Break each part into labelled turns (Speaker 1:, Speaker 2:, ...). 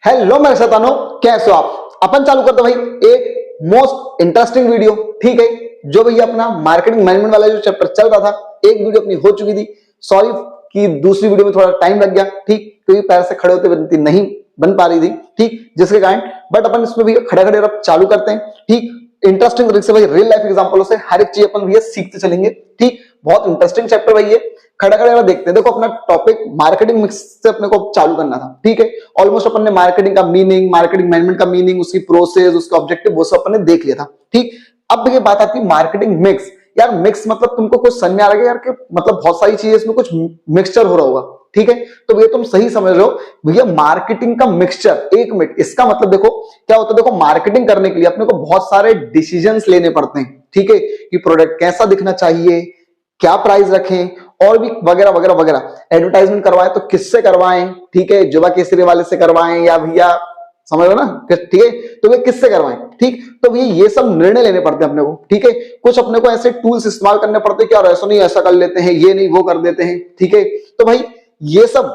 Speaker 1: Hello मेरे शैतानो, कैसे हो आप। अपन चालू करते भाई एक मोस्ट इंटरेस्टिंग वीडियो। ठीक है, जो भैया अपना मार्केटिंग मैनेजमेंट वाला जो चैप्टर चल रहा था, एक वीडियो अपनी हो चुकी थी। सॉरी कि दूसरी वीडियो में थोड़ा टाइम लग गया, ठीक, क्योंकि पैर से खड़े होते बनती नहीं बन पा रही थी, ठीक, जिसके कारण। बट अपन इसमें भैया खड़े खड़े अब चालू करते हैं। ठीक, इंटरेस्टिंग तरीके से भाई रियल लाइफ एग्जांपलों से हर एक चीज अपन भैया सीखते चलेंगे। ठीक, बहुत इंटरेस्टिंग चैप्टर भाई ये। खड़ा खड़े देखते हैं। देखो अपना टॉपिक मार्केटिंग मिक्स से अपने को चालू करना था। ठीक है, ऑलमोस्ट अपन ने मार्केटिंग का मीनिंग, मार्केटिंग मैनेजमेंट का मीनिंग, उसकी प्रोसेस, उसका ऑब्जेक्टिव, वो सब अपन ने देख लिया था। ठीक, अब ये बात आती है मार्केटिंग मिक्स। यार मिक्स मतलब तुमको कुछ समझ में आ रहा है यार कि मतलब बहुत सारी चीजें इसमें कुछ मिक्सचर हो रहा होगा। ठीक है, तो भैया तुम सही समझ रहे हो भैया, मार्केटिंग का मिक्सचर। एक मिनट, इसका मतलब देखो क्या होता है। देखो मार्केटिंग करने के लिए अपने को बहुत सारे डिसीजंस लेने पड़ते हैं। ठीक है, कि प्रोडक्ट कैसा दिखना चाहिए, क्या प्राइस रखें, और भी वगैरह वगैरह वगैरह। एडवर्टाइजमेंट करवाएं तो किससे करवाएं, ठीक है, युवा केसरी वाले से करवाएं या भैया समझ लो ना, ठीक है, तो ये किससे करवाएं। ठीक, तो भैया ये सब निर्णय लेने पड़ते हैं अपने को। ठीक है, कुछ अपने को ऐसे टूल्स इस्तेमाल करने पड़ते हैं कि यार ऐसा नहीं ऐसा कर लेते हैं, ये नहीं वो कर देते हैं। ठीक है, तो भाई ये सब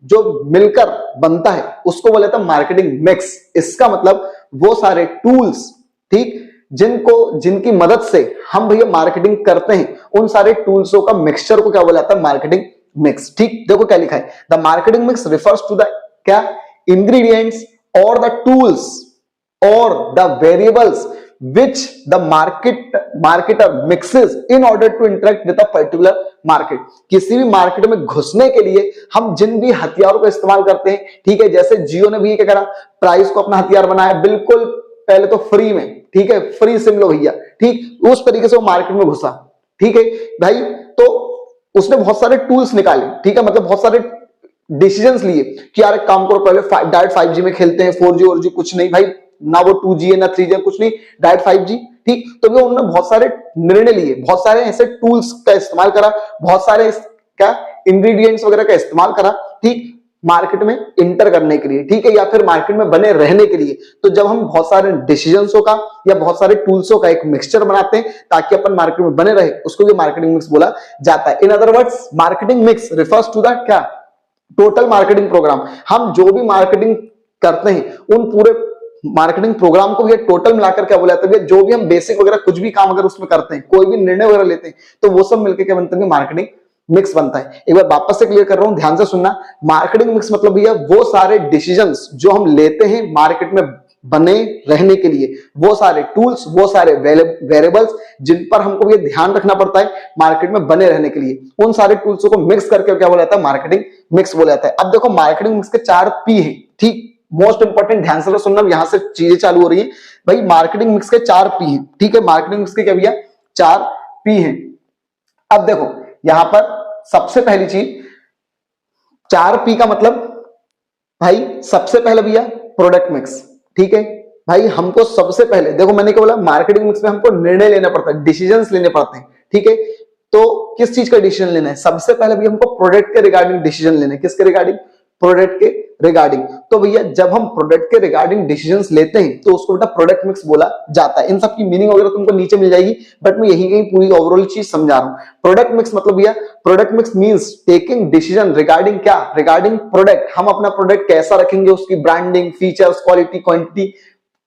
Speaker 1: जो मिलकर बनता है उसको बोले तो मार्केटिंग मिक्स। इसका मतलब वो सारे टूल्स, ठीक, जिनकी मदद से हम भैया मार्केटिंग करते हैं, उन सारे टूल्सों का मिक्सचर को क्या बोला जाता है, मार्केटिंग मिक्स। ठीक, देखो क्या लिखा है, the marketing mix refers to the क्या इंग्रेडिएंट्स और द टूल्स और the variables which the marketer mixes in order to interact with a particular market। किसी भी मार्केट में घुसने के लिए हम जिन भी हथियारों का इस्तेमाल करते हैं, ठीक है, जैसे जियो ने भी क्या करा, प्राइस को अपना हथियार बनाया, बिल्कुल पहले तो फ्री में, ठीक है, फ्री सिम लो भैया, ठीक, उस तरीके से वो मार्केट में घुसा। ठीक है भाई, तो उसने बहुत सारे टूल्स निकाले, ठीक है, मतलब बहुत सारे डिसीजंस लिए कि यार एक काम करो, पहले डायरेक्ट 5G में खेलते हैं, 4G और जी कुछ नहीं भाई, ना वो 2G है ना 3G है, कुछ नहीं, डायरेक्ट 5G। ठीक, तो भी उन्होंने बहुत सारे निर्णय लिए, बहुत सारे ऐसे टूल्स का इस्तेमाल करा, बहुत सारे क्या इंग्रेडिएंट्स वगैरह का इस्तेमाल करा, ठीक, मार्केट में इंटर करने के लिए, ठीक है, या फिर मार्केट में बने रहने के लिए। तो जब हम बहुत सारे डिसीजंसों का या बहुत सारे टूल्सों का एक मिक्सचर बनाते हैं ताकि अपन मार्केट में बने रहे, उसको भी मार्केटिंग मिक्स बोला जाता है। In other words marketing mix refers to the क्या टोटल मार्केटिंग प्रोग्राम। हम जो भी मार्केटिंग करते हैं उन पूरे मार्केटिंग प्रोग्राम को भी टोटल मिलाकर क्या बोला जाता है, जो भी हम बेसिक वगैरह कुछ भी काम अगर उसमें करते हैं, कोई भी निर्णय वगैरह लेते हैं, तो वो सब मिलकर क्या बनता है, मार्केटिंग मिक्स बनता है। एक बार वापस से क्लियर कर रहा हूं, ध्यान से सुनना। मार्केटिंग मिक्स मतलब भैया वो सारे डिसीजंस जो हम लेते हैं मार्केट में बने रहने के लिए, वो सारे टूल्स, वो सारे वेरिएबल्स जिन पर हमको ये ध्यान रखना पड़ता है मार्केट में बने रहने के लिए, उन सारे टूल्सों को मिक्स करके क्या बोला जाता है, मार्केटिंग मिक्स बोला जाता है। अब देखो मार्केटिंग मिक्स के 4 P है। ठीक, मोस्ट इंपॉर्टेंट, ध्यान से सुनना, यहां से चीजें चालू हो रही है भाई। मार्केटिंग मिक्स के 4 P है। ठीक है, मार्केटिंग मिक्स के क्या भैया 4 P है। अब देखो यहां पर सबसे पहली चीज 4 P का मतलब भाई सबसे पहले भैया प्रोडक्ट मिक्स। ठीक है भाई, हमको सबसे पहले देखो मैंने क्या बोला, मार्केटिंग मिक्स में हमको निर्णय लेना पड़ता है, डिसीजंस लेने पड़ते हैं। ठीक है, तो किस चीज का डिसीजन लेना है, सबसे पहले भी हमको प्रोडक्ट के रिगार्डिंग डिसीजन लेने, किसके रिगार्डिंग, प्रोडक्ट के रिगार्डिंग। तो भैया जब हम प्रोडक्ट के रिगार्डिंग डिसीजंस लेते हैं तो उसको बेटा प्रोडक्ट मिक्स बोला जाता है। इन सब की मीनिंग वगैरह तुमको नीचे मिल जाएगी, बट मैं यही कहीं पूरी ओवरऑल चीज समझा रहा हूं। प्रोडक्ट मिक्स मतलब भैया, product mix means taking decision regarding क्या, रिगार्डिंग प्रोडक्ट। हम अपना प्रोडक्ट कैसा रखेंगे, उसकी ब्रांडिंग, फीचर्स, क्वालिटी, क्वांटिटी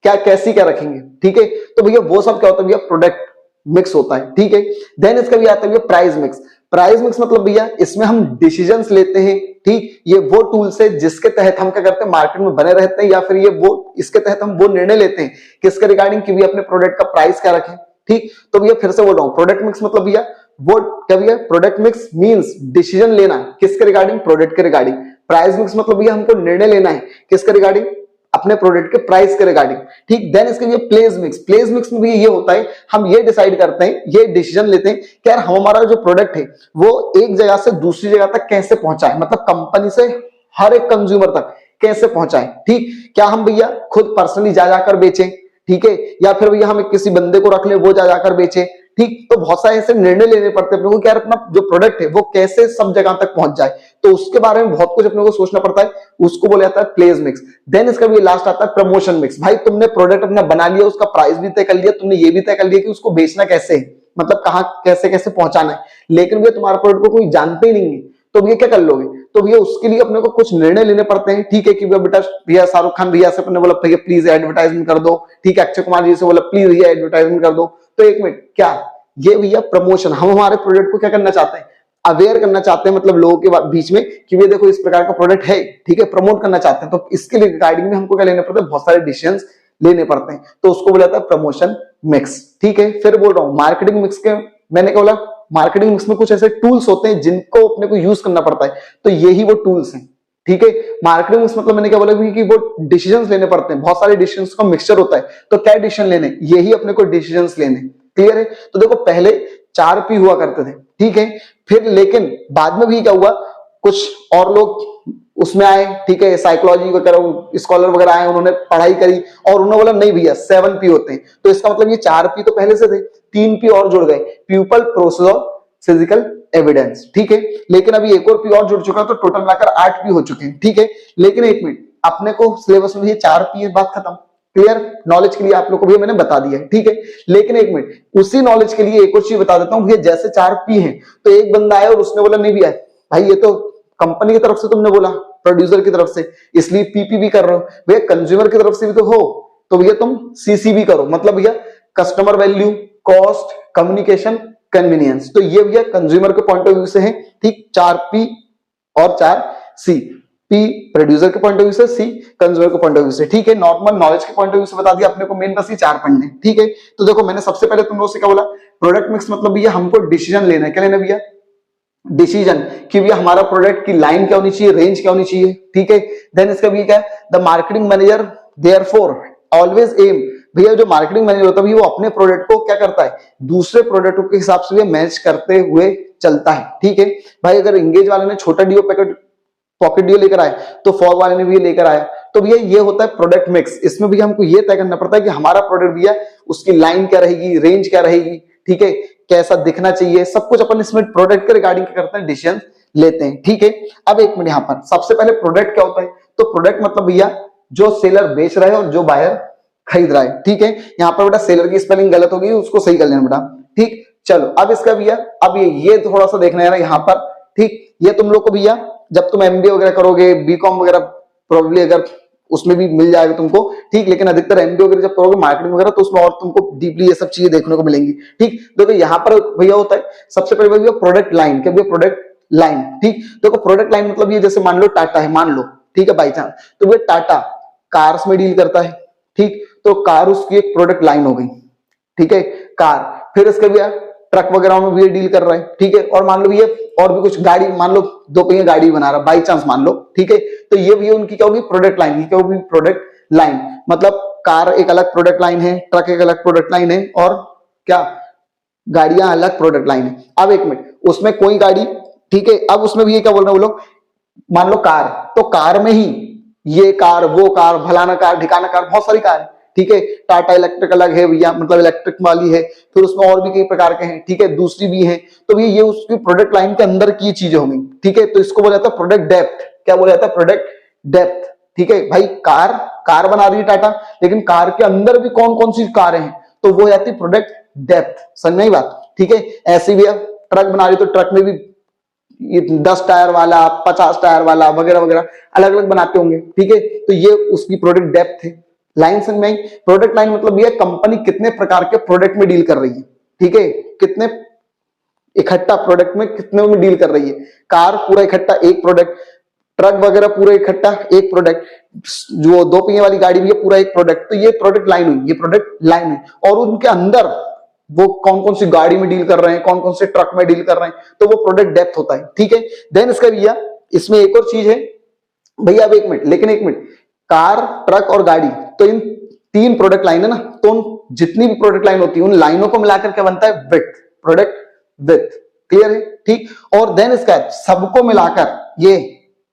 Speaker 1: क्या कैसी क्या रखेंगे। ठीक है, तो भैया वो सब क्या होता है भैया, प्रोडक्ट मिक्स होता है। ठीक है, देन इसका भी आता है भैया प्राइस मिक्स। प्राइस मिक्स मतलब भैया इसमें हम डिसीजंस लेते हैं। ठीक, ये वो टूल्स है जिसके तहत हम क्या करते हैं, मार्केट में बने रहते हैं, या फिर ये वो इसके तहत हम वो निर्णय लेते हैं किसके रिगार्डिंग कि भैया अपने प्रोडक्ट का प्राइस क्या रखें। ठीक, तो भैया फिर से बोल रहा हूं, प्रोडक्ट मिक्स मतलब भैया वो क्या भैया, प्रोडक्ट मिक्स मींस डिसीजन लेना किसके रिगार्डिंग, प्रोडक्ट के रिगार्डिंग। प्राइस मिक्स मतलब भैया हमको निर्णय लेना है किसके रिगार्डिंग, अपने प्रोडक्ट के प्राइस के रिगार्डिंग। ठीक, देन इसके लिए प्लेस मिक्स। प्लेस मिक्स में भी ये होता है, हम ये डिसाइड करते हैं, ये डिसीजन लेते हैं कि यार हमारा जो प्रोडक्ट है वो एक जगह से दूसरी जगह तक कैसे पहुंचाए, मतलब कंपनी से हर एक कंज्यूमर तक कैसे पहुंचाए। ठीक, क्या हम भैया खुद पर्सनली जा जाकर बेचें, ठीक है, या फिर भैया हम किसी बंदे को रख ले वो जा जाकर बेचे। ठीक, तो बहुत सारे ऐसे निर्णय लेने पड़ते हैं अपने को कि यार अपना जो प्रोडक्ट है वो कैसे सब जगह तक पहुंच जाए, तो उसके बारे में बहुत कुछ अपने को सोचना पड़ता है, उसको बोला जाता है प्लेस मिक्स। देन इसका भी लास्ट आता है प्रमोशन मिक्स। भाई तुमने प्रोडक्ट अपना बना लिया, उसका प्राइस भी तय कर लिया, तुमने ये भी तय कर लिया कि उसको बेचना कैसे है, मतलब कहाँ कैसे कैसे पहुंचाना है, लेकिन भैया तुम्हारा प्रोडक्ट को कोई जानते ही नहीं है, तो भैया क्या कर लोगे, तो भैया उसके लिए अपने को कुछ निर्णय लेने पड़ते हैं, ठीक है, कि बेटा भैया शाहरुख खान भैया से अपने बोला भैया प्लीज एडवर्टाइजमेंट कर दो, ठीक है, अक्षय कुमार जी से बोला प्लीज भैया एडवर्टाइजमेंट कर दो। तो एक मिनट, क्या ये भैया प्रमोशन, हम हमारे प्रोडक्ट को क्या करना चाहते हैं, अवेयर करना चाहते हैं, मतलब लोगों के बीच में कि ये देखो इस प्रकार का प्रोडक्ट है, ठीक है, प्रमोट करना चाहते हैं। तो इसके लिए गाइडिंग में हमको क्या लेने पड़ते हैं, बहुत सारे डिसीजंस लेने पड़ते हैं, तो उसको बोला जाता है प्रमोशन मिक्स, ठीक है। फिर बोल रहा हूं मार्केटिंग मिक्स के, मैंने क्या बोला, मार्केटिंग मिक्स में कुछ ऐसे टूल्स होते हैं जिनको अपने को यूज करना पड़ता है, तो यही वो टूल्स हैं, ठीक है। मार्केटिंग मिक्स मतलब मैंने क्या बोला कि वो डिसीजंस लेने पड़ते हैं, बहुत सारे डिसीजंस का मिक्सचर होता है, तो क्या डिसीजन लेने, यही अपने को डिसीजंस लेने, क्लियर है। तो देखो पहले 4P हुआ करते थे, ठीक है, फिर लेकिन बाद में भी क्या हुआ, कुछ और लोग उसमें आए, ठीक है, साइकोलॉजी वगैरह स्कॉलर वगैरह आए, उन्होंने पढ़ाई करी और उन्होंने बोला नहीं भैया 7P होते हैं। तो इसका मतलब ये 4P तो पहले से थे, 3P और जुड़ गए, पीपल, प्रोसेस और फिजिकल एविडेंस, ठीक है। लेकिन अभी एक और P और जुड़ चुका है, तो टोटल मिलाकर 8P हो चुके हैं, ठीक है। लेकिन एक मिनट, अपने को सिलेबस में ये 4P है, बात खत्म, क्लियर। नॉलेज के लिए आप लोग को भी मैंने बता दिया है, ठीक है। लेकिन एक मिनट, उसी नॉलेज के लिए एक और चीज बता देता हूं भैया, जैसे 4P है, तो एक बंदा आया और उसने बोला नहीं भैया भाई ये तो कंपनी की तरफ से तुमने बोला, प्रोड्यूसर की तरफ से, इसलिए पीपी भी कर रहे हो, भैया कंज्यूमर की तरफ से भी तो हो, तो भैया तुम सीसी भी करो, मतलब भैया customer value, cost, communication, convenience. तो ये भैया कंज्यूमर के पॉइंट ऑफ व्यू से है, ठीक, 4P और 4C, P प्रोड्यूसर के पॉइंट ऑफ व्यू से, C कंज्यूमर के पॉइंट ऑफ व्यू से, ठीक है। नॉर्मल नॉलेज के पॉइंट ऑफ व्यू से बता दिया अपने को, मेन बस ये 4 पढ़ने, ठीक है। तो देखो मैंने सबसे पहले तुम लोगों से क्या बोला, प्रोडक्ट मिक्स मतलब भैया हमको डिसीजन लेना है, क्या लेना भैया, डिसीजन, कि भैया हमारा प्रोडक्ट की लाइन क्या होनी चाहिए, रेंज क्या होनी चाहिए, ठीक है। देन इसका भी क्या है, the marketing manager therefore always aim, भैया जो मार्केटिंग मैनेजर होता है वो अपने प्रोडक्ट को क्या करता है, दूसरे प्रोडक्टों के हिसाब से मैच करते हुए चलता है, ठीक है। भाई अगर इंगेज वाले ने छोटा डिओ पैकेट पॉकेट डिओ लेकर आए, तो फॉग वाले ने भी लेकर आया, तो भैया ये होता है प्रोडक्ट मिक्स। इसमें भी हमको ये तय करना पड़ता है कि हमारा प्रोडक्ट भैया उसकी लाइन क्या रहेगी, रेंज क्या रहेगी, ठीक है, कैसा दिखना चाहिए, सब कुछ अपन इसमें प्रोडक्ट के रिगार्डिंग क्या करते हैं, डिसीजन लेते हैं, ठीक है। अब एक मिनट, यहाँ पर सबसे पहले प्रोडक्ट क्या होता है, तो प्रोडक्ट मतलब भैया जो सेलर बेच रहा है और जो बायर खरीद रहा है, ठीक है। यहाँ पर बेटा सेलर की स्पेलिंग गलत होगी, उसको सही कर लेना बेटा, ठीक। चलो अब इसका भैया, अब ये थोड़ा सा देखना है ना यहाँ पर, ठीक। ये तुम लोग को भैया जब तुम एमबीए वगैरह करोगे, बीकॉम वगैरह प्रोबेबली अगर उसमें भी मिल जाएगा तुमको, ठीक। लेकिन अधिकतर एमबीए वगैरह जब करोगे मार्केटिंग वगैरह, तो उसमें और तुमको डीपली ये सब चीजें देखने को मिलेंगी, ठीक। देखो यहाँ पर भैया होता है सबसे पहले भैया प्रोडक्ट लाइन, क्या भैया प्रोडक्ट लाइन, ठीक। देखो प्रोडक्ट लाइन मतलब ये जैसे मान लो टाटा है, मान लो, ठीक है, बाई चांस, तो भैया टाटा कार्स में डील करता है, ठीक, तो कार उसकी एक प्रोडक्ट लाइन हो गई, ठीक है, कार। फिर इसके भैया ट्रक वगैरह में भी डील कर रहा है, ठीक है। और मान लो भैया और भी कुछ गाड़ी, मान लो 2 पहिया गाड़ी बना रहा बाई चांस मान लो, ठीक है, तो ये भी उनकी क्या होगी, प्रोडक्ट लाइन, क्या होगी, प्रोडक्ट लाइन। मतलब कार एक अलग प्रोडक्ट लाइन है, ट्रक एक अलग प्रोडक्ट लाइन है, और क्या गाड़ियां अलग प्रोडक्ट लाइन है। अब एक मिनट, उसमें कोई गाड़ी, ठीक है, अब उसमें भी ये क्या बोल रहे हैं वो लोग, मान लो कार, तो कार में ही ये कार, वो कार, फलाना कार, ढिकाना कार, बहुत सारी कार है, ठीक है। टाटा इलेक्ट्रिक अलग है भैया, मतलब इलेक्ट्रिक वाली है, फिर उसमें और भी कई प्रकार के हैं, ठीक है, दूसरी भी है। तो भैया ये उसकी प्रोडक्ट लाइन के अंदर की चीजें होंगी, ठीक है। तो इसको बोला जाता है प्रोडक्ट डेप्थ, क्या बोला जाता है, प्रोडक्ट डेप्थ, ठीक है। भाई कार बना रही है टाटा, लेकिन कार के अंदर भी कौन कौन सी कार है, तो वो जाती है प्रोडक्ट डेप्थ, समझ में आई बात, ठीक है। ऐसे भी ट्रक बना रही, तो ट्रक में भी 10 टायर वाला, 50 टायर वाला वगैरह वगैरह अलग अलग बनाते होंगे, ठीक है। तो ये उसकी प्रोडक्ट डेप्थ है। लाइन समझ में आई। प्रोडक्ट लाइन मतलब ये कंपनी कितने प्रकार के प्रोडक्ट में डील कर रही है, ठीक है, कितने इकट्ठा प्रोडक्ट में कितने में डील कर रही है। कार पूरा इकट्ठा एक प्रोडक्ट, ट्रक वगैरह पूरा इकट्ठा एक प्रोडक्ट, जो 2 पहिए वाली गाड़ी भी है पूरा एक प्रोडक्ट। तो ये प्रोडक्ट लाइन हुई, ये प्रोडक्ट लाइन है। और उनके अंदर वो कौन कौन सी गाड़ी में डील कर रहे हैं, कौन कौन से ट्रक में डील कर रहे हैं, तो वो प्रोडक्ट डेप्थ होता है, ठीक है। देन इसका भैया इसमें एक और चीज है भैया, अब एक मिनट, लेकिन एक मिनट, कार, ट्रक और गाड़ी, तो इन 3 प्रोडक्ट लाइन है ना, तो जितनी भी प्रोडक्ट लाइन होती है उन लाइनों को मिलाकर क्या बनता है, विड्थ, प्रोडक्ट विड्थ, क्लियर है, ठीक। और देन इसका सबको मिलाकर ये,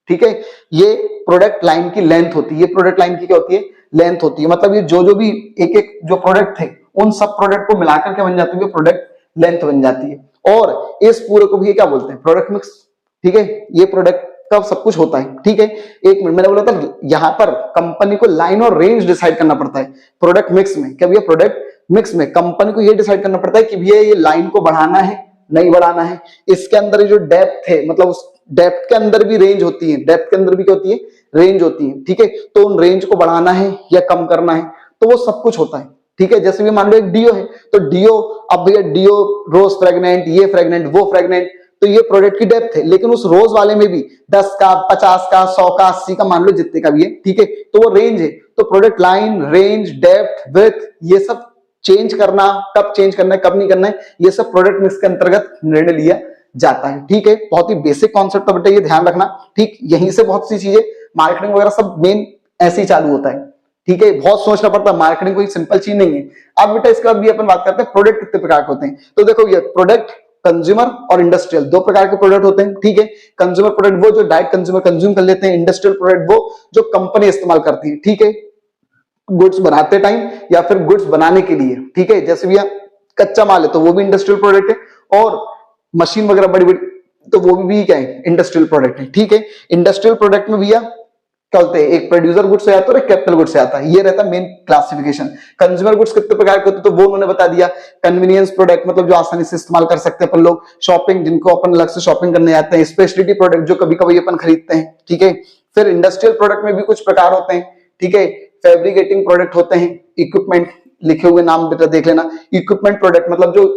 Speaker 1: ठीक है, ये प्रोडक्ट लाइन की लेंथ होती है। ये प्रोडक्ट लाइन की क्या होती है, लेंथ होती है। मतलब ये जो भी एक एक जो प्रोडक्ट थे उन सब प्रोडक्ट को मिलाकर क्या बन जाती है, प्रोडक्ट लेंथ बन जाती है। और इस पूरे को भी क्या बोलते हैं, प्रोडक्ट मिक्स, ठीक है। ये प्रोडक्ट का सब कुछ होता है, ठीक है। एक मिनट, मैंने बोला था यहां पर कंपनी को लाइन और रेंज डिसाइड करना पड़ता है प्रोडक्ट मिक्स में। क्या भैया प्रोडक्ट मिक्स में कंपनी को ये डिसाइड करना पड़ता है कि भैया ये लाइन को बढ़ाना है, नहीं बढ़ाना है। इसके अंदर जो डेप्थ है, मतलब उस डेप्थ के अंदर भी रेंज होती है, डेप्थ के अंदर भी क्या होती है, रेंज होती है, ठीक है। तो उन रेंज को बढ़ाना है या कम करना है, तो वो सब कुछ होता है, ठीक है। जैसे भी मान लो एक डीओ है, तो डीओ, अब भैया डीओ रोज फ्रेगनेंट, ये फ्रेगनेंट, वो फ्रेगनेंट, तो ये प्रोडक्ट की डेप्थ है। लेकिन उस रोज वाले में भी 10 का, 50 का, 100 का, 80 का, मान लो जितने का भी है, ठीक है, तो वो रेंज है। तो product line, range, depth, width, ये सब चेंज करना, कब चेंज करना है, कब नहीं करना है, ये सब प्रोडक्ट मिक्स के अंतर्गत निर्णय लिया जाता है, ठीक है। बहुत ही बेसिक कॉन्सेप्ट है बेटा, ये ध्यान रखना, ठीक। यहीं से बहुत सी चीजें मार्केटिंग वगैरह सब मेन ऐसे ही चालू होता है, ठीक है। बहुत सोचना पड़ता है, मार्केटिंग कोई सिंपल चीज नहीं है। अब बेटा इसके बाद भी अपन बात करते हैं प्रोडक्ट कितने प्रकार के होते हैं। तो देखो ये प्रोडक्ट कंज्यूमर और इंडस्ट्रियल दो प्रकार के प्रोडक्ट होते हैं, ठीक है। कंज्यूमर प्रोडक्ट वो जो डायरेक्ट कंज्यूमर कंज्यूम कर लेते हैं, इंडस्ट्रियल प्रोडक्ट वो जो कंपनी इस्तेमाल करती है, ठीक है, गुड्स बनाते टाइम या फिर गुड्स बनाने के लिए, ठीक है। जैसे भैया कच्चा माल है तो वो भी इंडस्ट्रियल प्रोडक्ट है, और मशीन वगैरह बड़ी बड़ी तो वो भी क्या है, इंडस्ट्रियल प्रोडक्ट है, ठीक है। इंडस्ट्रियल प्रोडक्ट में भैया क्या होते हैं, एक प्रोड्यूसर गुड्स से आता है और एक कैपिटल गुड्स से आता है, ये रहता है मेन क्लासिफिकेशन। कंज्यूमर गुड्स कितने प्रकार के होते हैं, तो वो उन्होंने बता दिया। कन्वीनियंस प्रोडक्ट मतलब जो आसानी से इस्तेमाल कर सकते हैं अपन लोग, शॉपिंग जिनको अपन अलग से शॉपिंग करने आते हैं, स्पेशलिटी प्रोडक्ट जो कभी कभी अपन खरीदते हैं, ठीक है। फिर इंडस्ट्रियल प्रोडक्ट में भी कुछ प्रकार होते हैं, ठीक है। फैब्रिकेटिंग प्रोडक्ट होते हैं, इक्विपमेंट लिखे हुए नाम बेटा देख लेना। इक्विपमेंट प्रोडक्ट मतलब जो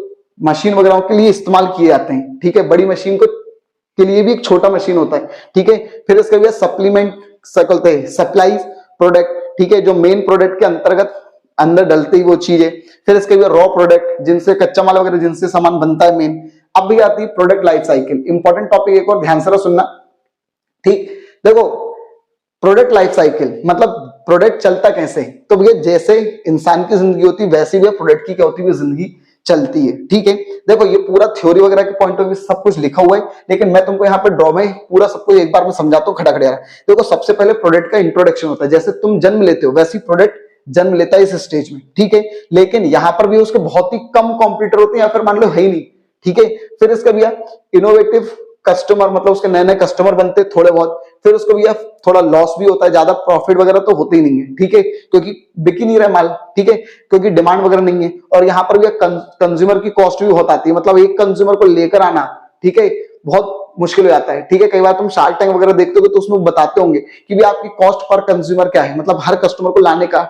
Speaker 1: मशीन वगैरह के लिए इस्तेमाल किए जाते हैं, ठीक है। बड़ी मशीन को के लिए भी एक छोटा मशीन होता है, ठीक है। फिर इसके लिए सप्लीमेंट सकलते हैं, सप्लाईज प्रोडक्ट, ठीक है, जो मेन प्रोडक्ट के अंतर्गत अंदर डलती वो चीज है। फिर इसके लिए रॉ प्रोडक्ट जिनसे कच्चा माल वगैरह जिनसे सामान बनता है मेन। अब भी आती है product life cycle, important topic एक और ध्यान से सुनना, ठीक। देखो प्रोडक्ट लाइफ साइकिल मतलब प्रोडक्ट चलता कैसे, तो भैया जैसे इंसान की जिंदगी होती है वैसी भी प्रोडक्ट की क्या होती है, जिंदगी चलती है, ठीक है। देखो ये पूरा थ्योरी वगैरह के पॉइंट ऑफ व्यू सब कुछ लिखा हुआ है, लेकिन मैं तुमको यहाँ पे ड्रॉ में पूरा सब कुछ एक बार में समझाता हूँ खड़ा खड़ा। देखो सबसे पहले प्रोडक्ट का इंट्रोडक्शन होता है, जैसे तुम जन्म लेते हो वैसी प्रोडक्ट जन्म लेता है इस स्टेज में, ठीक है। लेकिन यहाँ पर भी उसके बहुत ही कम कॉम्पिटिटर होते हैं या फिर मान लो है ही नहीं, ठीक है। फिर इसका भैया इनोवेटिव कस्टमर मतलब उसके नए नए कस्टमर बनते हैं थोड़े बहुत। फिर उसको भैया थोड़ा लॉस भी होता है, ज्यादा प्रॉफिट वगैरह तो होते ही नहीं है, ठीक है, क्योंकि बिक ही नहीं रहा माल, ठीक है, क्योंकि डिमांड वगैरह नहीं है। और यहाँ पर भैया कंज्यूमर की कॉस्ट भी बहुत आती है, मतलब एक कंज्यूमर को लेकर आना, ठीक है, बहुत मुश्किल हो जाता है, ठीक है। कई बार तुम शार्क टैंक वगैरह देखते हो तो उसमें बताते होंगे कि भी आपकी कॉस्ट पर कंज्यूमर क्या है, मतलब हर कस्टमर को लाने का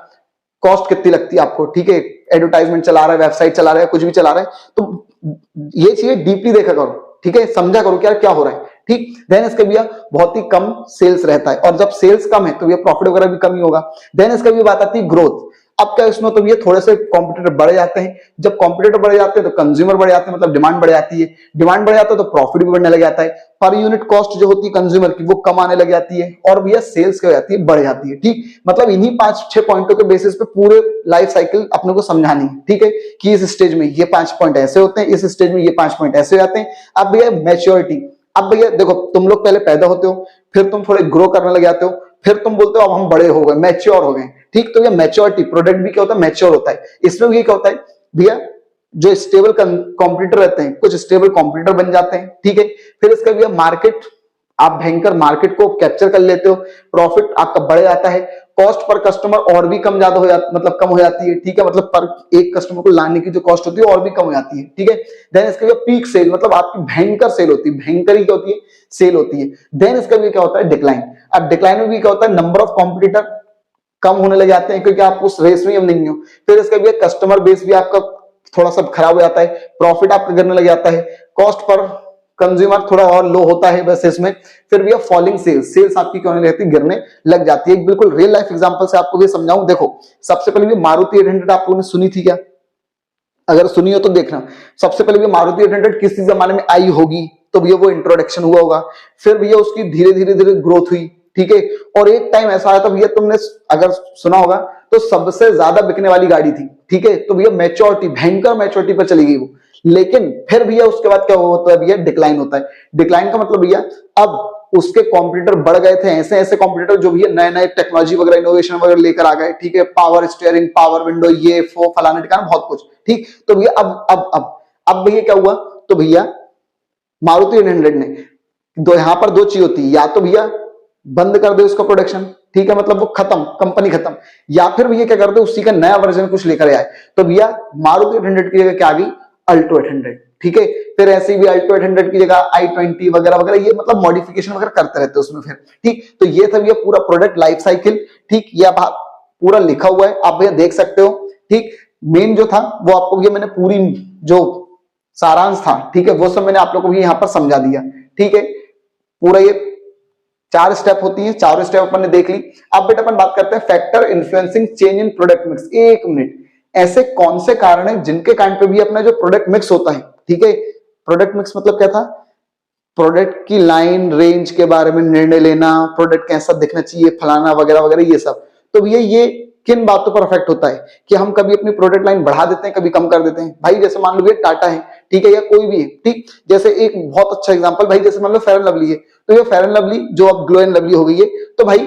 Speaker 1: कॉस्ट कितनी लगती है आपको, ठीक है। एडवर्टाइजमेंट चला रहा है, वेबसाइट चला रहा है, कुछ भी चला रहा है, तो ये चीजें डीपली देखा करो, ठीक है, समझा करो क्या क्या हो रहा है, ठीक। देन इसका भैया बहुत ही कम सेल्स रहता है, और जब सेल्स कम है तो भैया प्रॉफिट वगैरह भी कम ही होगा। देन इसका भी बात आती है ग्रोथ। अब क्या इसमें तो ये थोड़े से कॉम्पिटिटर बढ़ जाते हैं, जब कॉम्पिटिटर बढ़ जाते हैं तो कंज्यूमर बढ़ जाते हैं, मतलब डिमांड बढ़ जाती है, डिमांड बढ़ जाता है तो प्रॉफिट भी बढ़ने लग जाता है, पर यूनिट कॉस्ट जो होती है कंज्यूमर की वो कम आने लग जाती है, और भैया सेल्स क्या हो जाती है, बढ़ जाती है, ठीक। मतलब इन्हीं 5-6 पॉइंटों के बेसिस पे पूरे लाइफ साइकिल अपने को समझानी है, ठीक है, कि इस स्टेज में ये 5 पॉइंट ऐसे होते हैं, इस स्टेज में ये 5 पॉइंट ऐसे हो जाते हैं। अब भैया मैच्योरिटी, अब भैया देखो तुम लोग पहले पैदा होते हो, फिर तुम थोड़े ग्रो करने लग जाते हो, फिर तुम बोलते हो अब हम बड़े हो गए, मैच्योर हो गए, ठीक। तो ये मैच्योरिटी प्रोडक्ट भी क्या होता है, मैच्योर होता है। इसमें भी क्या होता है भैया, जो स्टेबल कॉम्पिटिटर रहते हैं कुछ स्टेबल कॉम्पिटिटर बन जाते हैं, ठीक है। फिर इसका भैया मार्केट, आप भयंकर मार्केट को कैप्चर कर लेते हो, प्रॉफिट आपका बढ़ जाता है, कॉस्ट पर कस्टमर और भी कम ज्यादा हो जाती, मतलब कम हो जाती है, ठीक है, मतलब पर एक कस्टमर को लाने की जो कॉस्ट होती है और भी कम हो जाती है, ठीक है। देन इसके लिए पीक सेल, मतलब आपकी भयंकर सेल होती है, भयंकर ही क्या होती है, सेल होती है। देन इसका भी क्या होता है, डिक्लाइन। अब डिक्लाइन में भी क्या होता है, नंबर ऑफ कॉम्पिटिटर कम होने लग जाते हैं क्योंकि आप उस रेस में नहीं हो। फिर इसका भी कस्टमर बेस भी आपका थोड़ा सा खराब हो जाता है, प्रॉफिट आपका गिरने लग जाता है, कॉस्ट पर कंज्यूमर थोड़ा और लो होता है बस इसमें। फिर भी फॉलिंग सेल्स, सेल्स आपकी क्यों नहीं रहती, गिरने लग जाती है। एक बिल्कुल रियल लाइफ एग्जांपल से आपको भी समझाऊं। देखो सबसे पहले भी मारुति 800 आप लोगों ने सुनी थी क्या, अगर सुनी हो तो देखना। सबसे पहले भी मारुति 800 किस जमाने में आई होगी, तो भैया वो इंट्रोडक्शन हुआ होगा, फिर भैया उसकी धीरे धीरे धीरे ग्रोथ हुई, ठीक है। और एक टाइम ऐसा आया था भैया, तुमने अगर सुना होगा तो सबसे ज्यादा बिकने वाली गाड़ी थी, ठीक है। तो भैया मैच्योरिटी, भयंकर मैच्योरिटी पर चली गई वो। लेकिन फिर भैया उसके बाद क्या होता है भैया, डिक्लाइन होता है। डिक्लाइन का मतलब भैया अब उसके कॉम्पिटिटर बढ़ गए थे, ऐसे ऐसे कॉम्पिटिटर जो भैया नए नए टेक्नोलॉजी वगैरह इनोवेशन वगैरह लेकर आ गए, ठीक है, पावर स्टीयरिंग, पावर विंडो, ये वो फलाने ठिकाना बहुत कुछ, ठीक। तो भैया अब भैया क्या हुआ, तो भैया मारुति 800 ने यहां पर दो चीज होती है, या तो भैया बंद कर दे उसका प्रोडक्शन, ठीक है, मतलब वो खत्म, कंपनी खत्म, या फिर भैया क्या कर दे उसी का नया वर्जन कुछ लेकर आए। तो भैया मारुति 800 की जगह क्या आ गई, अल्टो 800, ठीक है। फिर ऐसे भी अल्टो 800 की जगह i20 वगैरह वगैरह, ये मतलब मॉडिफिकेशन वगैरह करते रहते हैं उसमें फिर, ठीक। तो ये था भैया पूरा प्रोडक्ट लाइफ साइकिल, ठीक। ये अब पूरा लिखा हुआ है, आप भैया देख सकते हो, ठीक। मेन जो था वो आपको भैया मैंने पूरी जो सारांश था, ठीक है, वो सब मैंने आप लोगों को यहाँ पर समझा दिया, ठीक है। पूरा ये 4 स्टेप होती है, चारों स्टेप अपन ने देख ली। अब बेटा अपन बात करते हैं factor influencing change in product mix. एक मिनट, ऐसे कौन से कारण है जिनके कारण पे भी अपना जो प्रोडक्ट मिक्स होता है, ठीक है। प्रोडक्ट मिक्स मतलब क्या था, प्रोडक्ट की लाइन रेंज के बारे में निर्णय लेना, प्रोडक्ट कैसा दिखना चाहिए, फलाना वगैरह वगैरह, ये सब। तो भैया ये किन बातों पर अफेक्ट होता है कि हम कभी अपनी प्रोडक्ट लाइन बढ़ा देते हैं, कभी कम कर देते हैं। भाई जैसे मान लो ये टाटा है, ठीक है, या कोई भी है, ठीक। जैसे एक बहुत अच्छा एग्जांपल, भाई जैसे मान लो फेयर एंड लवली है, तो ये फेयर एंड लवली जो अब ग्लो एंड लवली हो गई है, तो भाई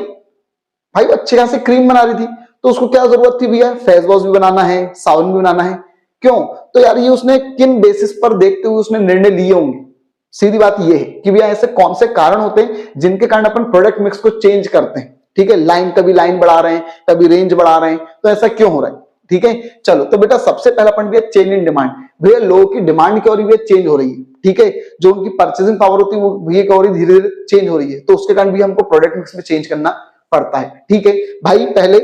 Speaker 1: भाई अच्छे खासे क्रीम बना रही थी, तो उसको क्या जरूरत थी भैया, फेस वॉश भी बनाना है, साबुन भी बनाना है, क्यों? तो यार ये उसने किन बेसिस पर देखते हुए उसने निर्णय लिए होंगे। सीधी बात ये है कि भैया ऐसे कौन से कारण होते हैं जिनके कारण अपन प्रोडक्ट मिक्स को चेंज करते हैं, ठीक है। लाइन, कभी लाइन बढ़ा रहे हैं, कभी रेंज बढ़ा रहे हैं, तो ऐसा क्यों हो रहा है, ठीक है। चलो तो बेटा सबसे पहला पॉइंट भैया चेंज इन डिमांड। भैया लोगों की डिमांड क्या हो रही है, चेंज हो रही है, ठीक है। जो उनकी परचेसिंग पावर होती है वो भैया क्या हो रही है, धीरे धीरे चेंज हो रही है, तो उसके कारण भी हमको प्रोडक्ट मिक्स में चेंज करना पड़ता है, ठीक है। भाई पहले